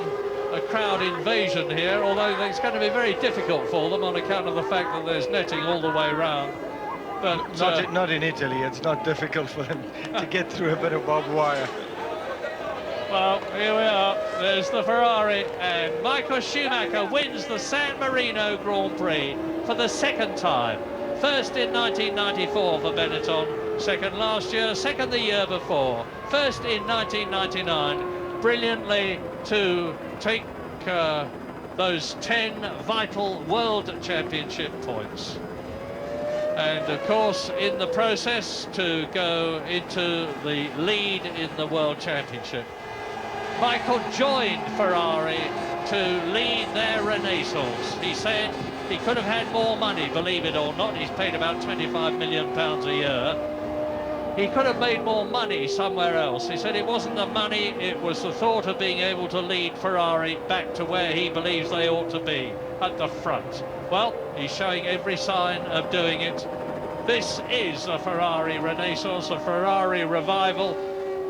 a crowd invasion here, although it's going to be very difficult for them on account of the fact that there's netting all the way round. But not in Italy. It's not difficult for them to get through a bit of barbed wire. Well, here we are. There's the Ferrari, and Michael Schumacher wins the San Marino Grand Prix for the second time. First in 1994 for Benetton, second last year, second the year before, first in 1999, brilliantly to take those 10 vital World Championship points. And of course, in the process, to go into the lead in the World Championship. Michael joined Ferrari to lead their renaissance. He said he could have had more money, believe it or not. He's paid about £25 million a year. He could have made more money somewhere else. He said it wasn't the money, it was the thought of being able to lead Ferrari back to where he believes they ought to be, at the front. Well, he's showing every sign of doing it. This is a Ferrari renaissance, a Ferrari revival.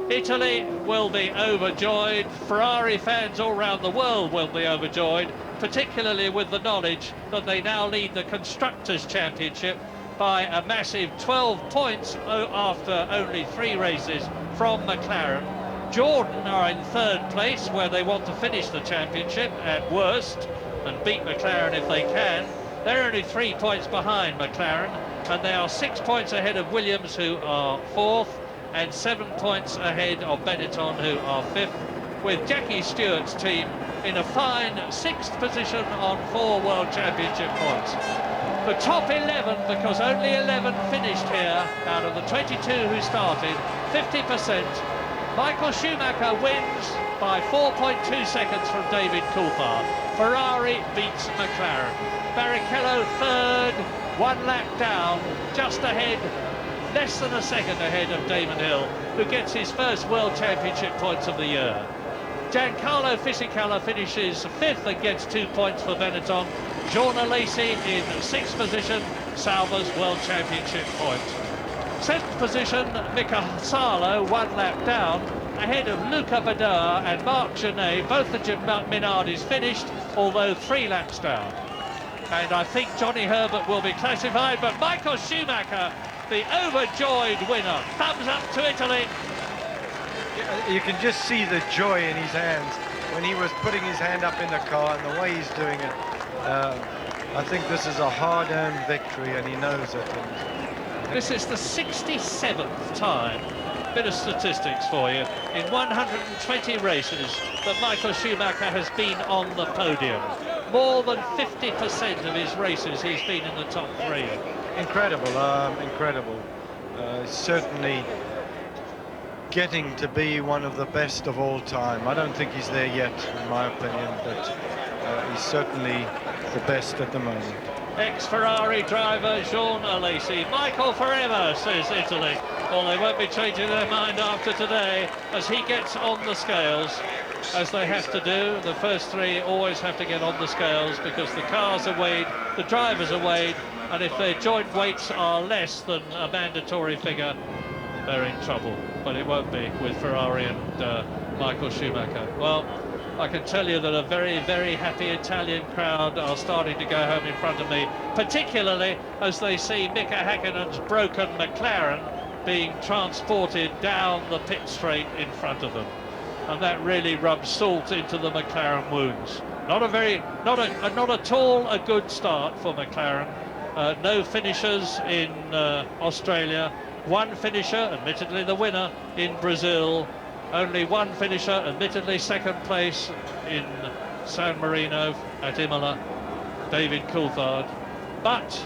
Italy will be overjoyed. Ferrari fans all around the world will be overjoyed, particularly with the knowledge that they now lead the Constructors' Championship by a massive 12 points after only 3 races from McLaren. Jordan are in 3rd place, where they want to finish the championship at worst and beat McLaren if they can. They're only 3 points behind McLaren, and they are 6 points ahead of Williams, who are 4th, and 7 points ahead of Benetton, who are 5th, with Jackie Stewart's team in a fine 6th position on 4 World Championship points. The top 11, because only 11 finished here out of the 22 who started, 50%. Michael Schumacher wins by 4.2 seconds from David Coulthard. Ferrari beats McLaren. Barrichello 3rd, 1 lap down, just ahead, less than a second ahead of Damon Hill, who gets his first World Championship points of the year. Giancarlo Fisichella finishes 5th and gets 2 points for Benetton. Jean Alesi in 6th position, Sauber's World Championship point. 7th position, Mika Salo, 1 lap down, ahead of Luca Badoer and Marc Genet. Both the Minardis finished, although 3 laps down. And I think Johnny Herbert will be classified, but Michael Schumacher, the overjoyed winner. Thumbs up to Italy. You can just see the joy in his hands when he was putting his hand up in the car, and the way he's doing it. I think this is a hard-earned victory, and he knows it. This is the 67th time, bit of statistics for you, in 120 races that Michael Schumacher has been on the podium. More than 50% of his races he's been in the top 3. Incredible, incredible. Certainly getting to be one of the best of all time. I don't think he's there yet, in my opinion, but he's certainly the best at the moment. Ex-Ferrari driver Jean Alesi. Michael forever, says Italy. Well, they won't be changing their mind after today as he gets on the scales, as they have to do. The first 3 always have to get on the scales because the cars are weighed, the drivers are weighed, and if their joint weights are less than a mandatory figure, they're in trouble. But it won't be with Ferrari and Michael Schumacher. Well, I can tell you that a very, very happy Italian crowd are starting to go home in front of me, particularly as they see Mika Häkkinen's broken McLaren being transported down the pit straight in front of them. And that really rubs salt into the McLaren wounds. Not at all a good start for McLaren. No finishers in Australia. 1 finisher, admittedly the winner, in Brazil. Only 1 finisher, admittedly 2nd place in San Marino at Imola, David Coulthard. But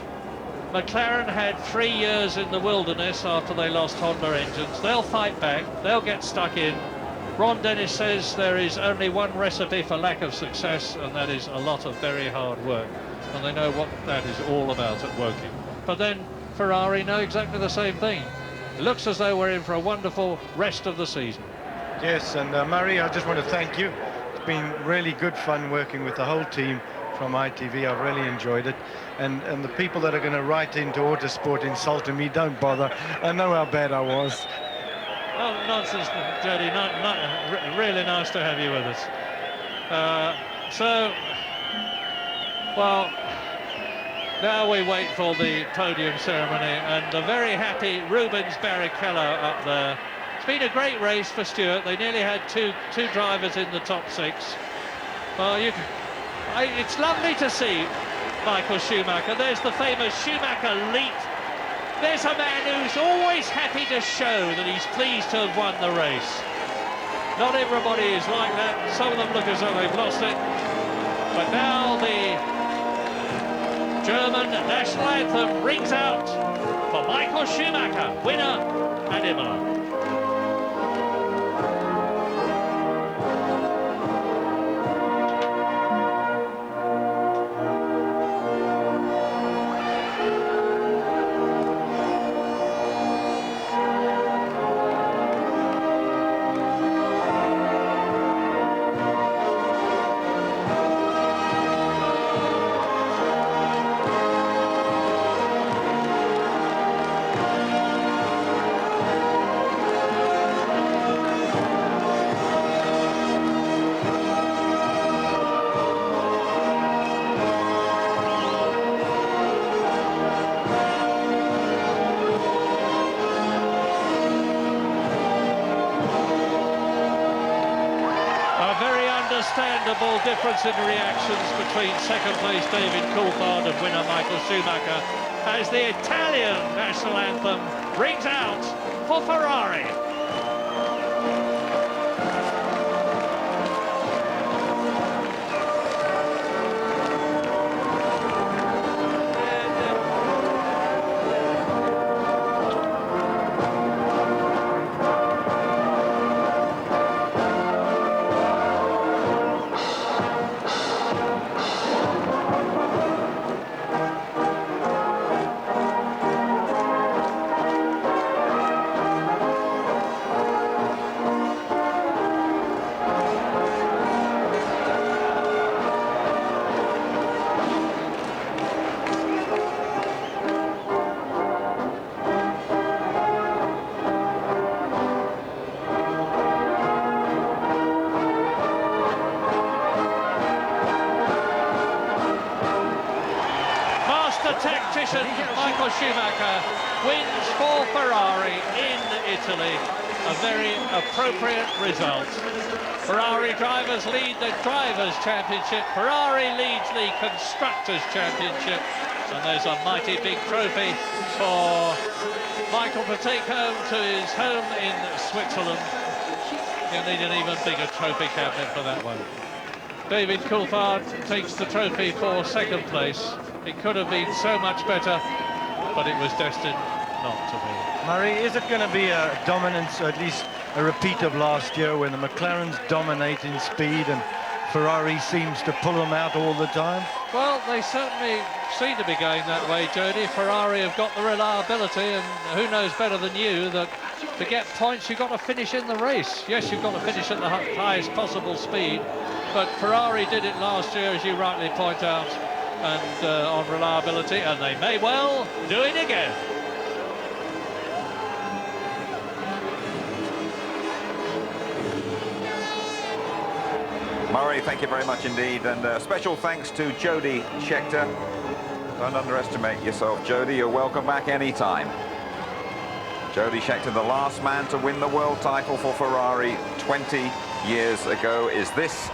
McLaren had 3 years in the wilderness after they lost Honda engines. They'll fight back, they'll get stuck in. Ron Dennis says there is only one recipe for lack of success, and that is a lot of very hard work. And they know what that is all about at Woking. But then Ferrari know exactly the same thing. It looks as though we're in for a wonderful rest of the season. Yes, and Murray, I just want to thank you. It's been really good fun working with the whole team from ITV. I've really enjoyed it. And the people that are going to write into Autosport insulting me, don't bother. I know how bad I was. Oh, nonsense, Jody. Really nice to have you with us. Well, now we wait for the podium ceremony, and the very happy Rubens Barrichello up there. It's been a great race for Stewart. They nearly had two drivers in the top 6. Well, it's lovely to see Michael Schumacher. There's the famous Schumacher leap. There's a man who's always happy to show that he's pleased to have won the race. Not everybody is like that. Some of them look as though they've lost it. But now the German national anthem rings out for Michael Schumacher, winner at Imola. remarkable difference in reactions between second place David Coulthard and winner Michael Schumacher as the Italian national anthem rings out for Ferrari. Tactician Michael Schumacher wins for Ferrari in Italy. A very appropriate result. Ferrari drivers lead the Drivers' Championship. Ferrari leads the Constructors' Championship. And there's a mighty big trophy for Michael to take home to his home in Switzerland. You'll need an even bigger trophy cabinet for that one. David Coulthard takes the trophy for second place. It could have been so much better, but it was destined not to be. Murray, is it going to be a dominance, or at least a repeat of last year when the McLarens dominate in speed and Ferrari seems to pull them out all the time? Well, they certainly seem to be going that way, Jody. Ferrari have got the reliability, and who knows better than you that to get points you've got to finish in the race. Yes, you've got to finish at the highest possible speed, but Ferrari did it last year, as you rightly point out, and on reliability, and they may well do it again. Murray, thank you very much indeed, and special thanks to Jody Scheckter. Don't underestimate yourself, Jody. You're welcome back anytime. Jody Scheckter, the last man to win the world title for Ferrari 20 years ago. Is this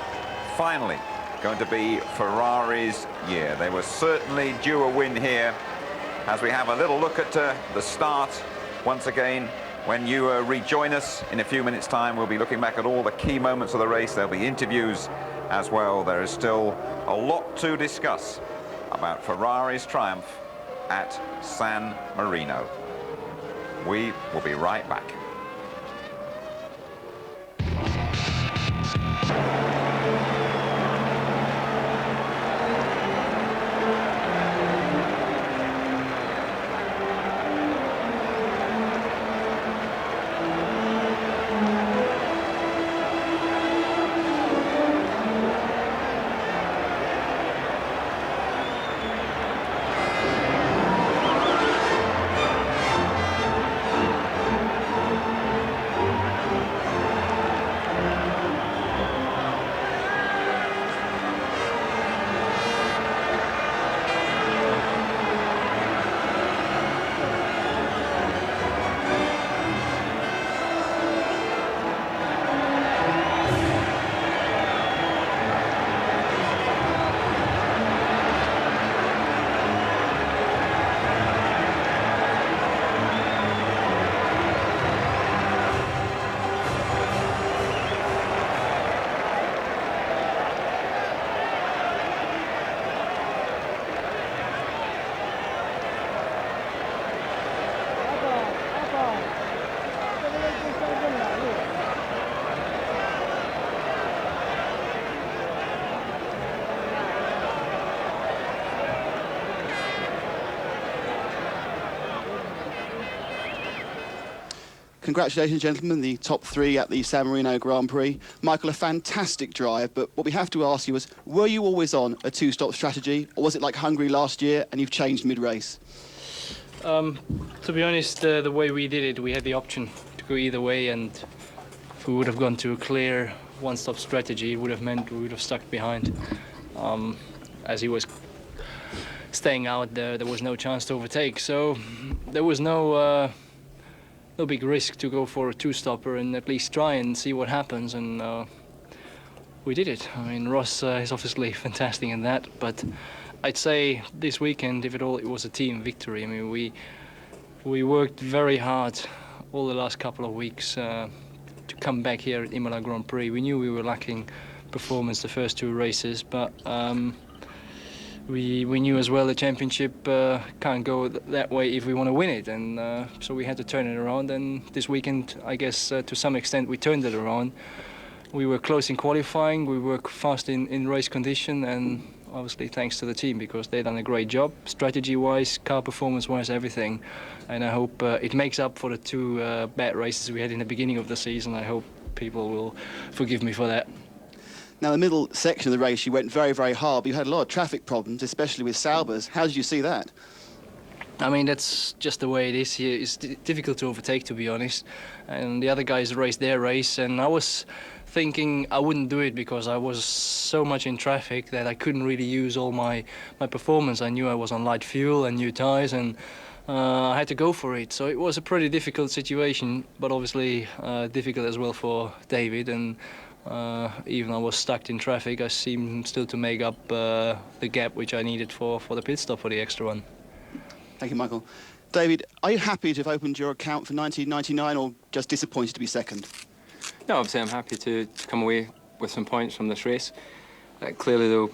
finally going to be Ferrari's year? They were certainly due a win here, as we have a little look at the start once again. When you rejoin us in a few minutes' time, we'll be looking back at all the key moments of the race. There'll be interviews as well. There is still a lot to discuss about Ferrari's triumph at San Marino. We will be right back. Congratulations, gentlemen, the top three at the San Marino Grand Prix. Michael, a fantastic drive, but what we have to ask you is, were you always on a two-stop strategy, or was it like Hungary last year and you've changed mid-race? To be honest, the way we did it, we had the option to go either way, and if we would have gone to a clear one-stop strategy, it would have meant we would have stuck behind. As he was staying out there was no chance to overtake, so there was no big risk to go for a two-stopper and at least try and see what happens. And we did it. I mean, Ross is obviously fantastic in that, but I'd say this weekend, if at all, it was a team victory. I mean, we worked very hard all the last couple of weeks to come back here at Imola Grand Prix. We knew we were lacking performance the first 2 races, but we knew as well the championship can't go that way if we want to win it, and so we had to turn it around. And this weekend, I guess to some extent, we turned it around. We were close in qualifying, we were fast in race condition, and obviously thanks to the team, because they've done a great job, strategy-wise, car performance-wise, everything. And I hope it makes up for the 2 bad races we had in the beginning of the season. I hope people will forgive me for that. Now, the middle section of the race, you went very, very hard, but you had a lot of traffic problems, especially with Saubers. How did you see that? I mean, that's just the way it is here. It's difficult to overtake, to be honest. And the other guys raced their race, and I was thinking I wouldn't do it because I was so much in traffic that I couldn't really use all my performance. I knew I was on light fuel and new tyres, and I had to go for it. So it was a pretty difficult situation, but obviously difficult as well for David. And even I was stuck in traffic, I seemed still to make up the gap which I needed for the pit stop for the extra one. Thank you, Michael. David, are you happy to have opened your account for 1999 or just disappointed to be second? No, obviously I'm happy to come away with some points from this race. Clearly, though,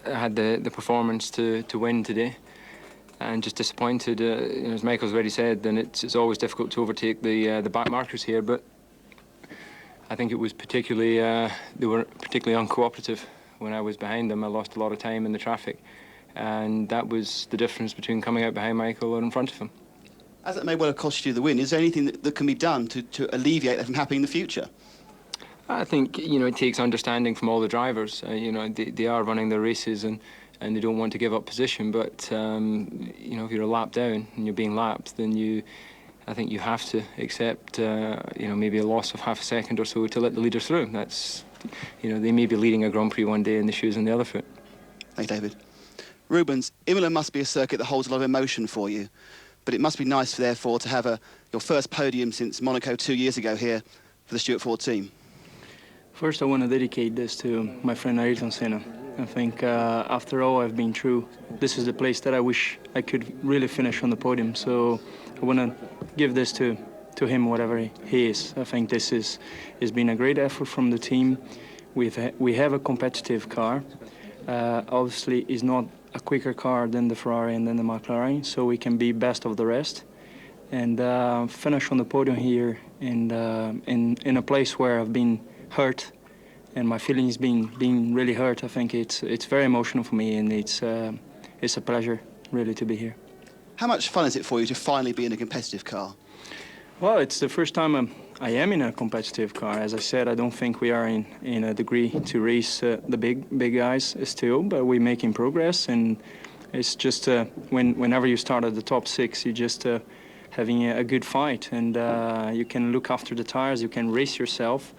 I had the performance to win today, and just disappointed. You know, as Michael's already said, then it's always difficult to overtake the back markers here. But I think it was particularly they were particularly uncooperative when I was behind them. I lost a lot of time in the traffic, and that was the difference between coming out behind Michael or in front of him. As it may well have cost you the win, is there anything that can be done to alleviate that from happening in the future? I think, you know, it takes understanding from all the drivers. You know, they are running their races and they don't want to give up position. But you know, if you're a lap down and you're being lapped, then I think you have to accept, you know, maybe a loss of half a second or so to let the leaders through. That's, you know, they may be leading a Grand Prix one day and the shoe's on the other foot. Thank you, David. Rubens, Imola must be a circuit that holds a lot of emotion for you, but it must be nice, therefore, to have your first podium since Monaco 2 years ago here for the Stewart Ford team. First, I want to dedicate this to my friend Ayrton Senna. I think after all I've been through, this is the place that I wish I could really finish on the podium. So I want to give this to him, whatever he is. I think this has been a great effort from the team. We have a competitive car. Obviously, it's not a quicker car than the Ferrari and then the McLaren, so we can be best of the rest and finish on the podium here in a place where I've been hurt and my feelings being really hurt. I think it's very emotional for me, and it's a pleasure really to be here. How much fun is it for you to finally be in a competitive car? Well, it's the first time I am in a competitive car. As I said, I don't think we are in a degree to race the big guys still, but we're making progress, and it's just whenever you start at the top 6, you're just having a good fight, and you can look after the tires, you can race yourself.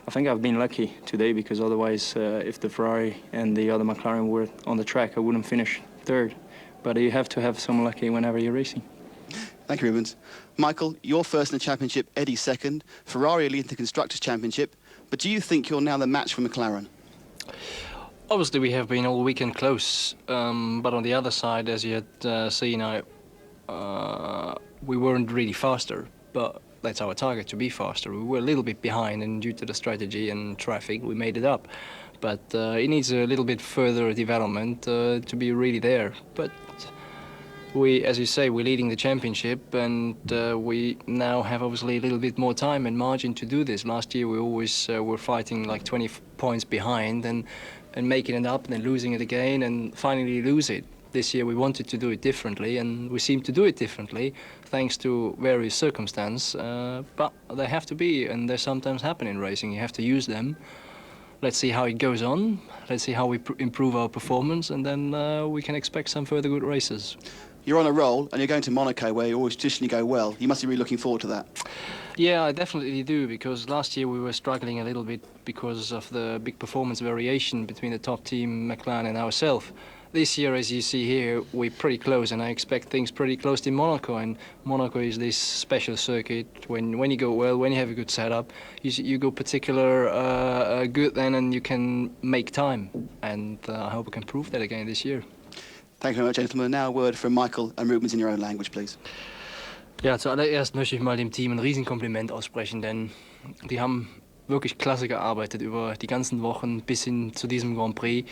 I think I've been lucky today, because otherwise, if the Ferrari and the other McLaren were on the track, I wouldn't finish third. But you have to have some lucky whenever you're racing. Thank you, Rubens. Michael, you're first in the championship, Eddie second. Ferrari are leading the Constructors' Championship. But do you think you're now the match for McLaren? Obviously, we have been all weekend close. But on the other side, as you had seen, we weren't really faster. But that's our target, to be faster. We were a little bit behind, and due to the strategy and traffic, we made it up. But it needs a little bit further development to be really there. But we, as you say, we're leading the championship, and we now have obviously a little bit more time and margin to do this. Last year we always were fighting like 20 points behind and making it up and then losing it again and finally lose it. This year we wanted to do it differently, and we seem to do it differently thanks to various circumstances. But they have to be, and they sometimes happen in racing. You have to use them. Let's see how it goes on. Let's see how we improve our performance, and then we can expect some further good races. You're on a roll, and you're going to Monaco, where you always traditionally go well. You must be really looking forward to that. Yeah, I definitely do, because last year we were struggling a little bit because of the big performance variation between the top team, McLaren, and ourselves. this year, as you see here, we're pretty close, and I expect things pretty close in Monaco. And Monaco is this special circuit. When you go well, when you have a good setup, you go particular good then, and you can make time. And I hope we can prove that again this year. Thank you very much, gentlemen. Now a word from Michael and Rubens in your own language, please. Ja, zuallererst möchte ich mal dem Team ein Riesenkompliment aussprechen, denn die haben wirklich klasse gearbeitet über die ganzen Wochen bis hin zu diesem Grand Prix.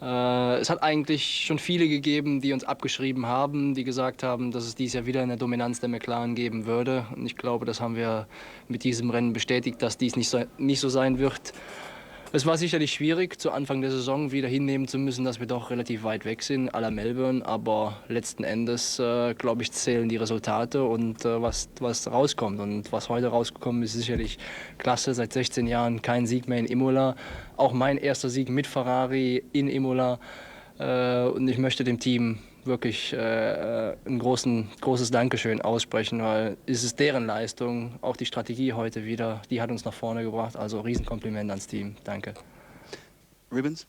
Es hat eigentlich schon viele gegeben, die uns abgeschrieben haben, die gesagt haben, dass es dieses Jahr wieder eine Dominanz der McLaren geben würde. Und ich glaube, das haben wir mit diesem Rennen bestätigt, dass dies nicht so sein wird. Es war sicherlich schwierig, zu Anfang der Saison wieder hinnehmen zu müssen, dass wir doch relativ weit weg sind, à la Melbourne. Aber letzten Endes, glaube ich, zählen die Resultate und was rauskommt. Und was heute rausgekommen ist, sicherlich klasse. Seit 16 Jahren kein Sieg mehr in Imola. Auch mein erster Sieg mit Ferrari in Imola. Und ich möchte dem Team wirklich ein großes Dankeschön aussprechen, weil es ist deren Leistung, auch die Strategie heute wieder, die hat uns nach vorne gebracht. Also Riesenkompliment ans Team. Danke. Rubens?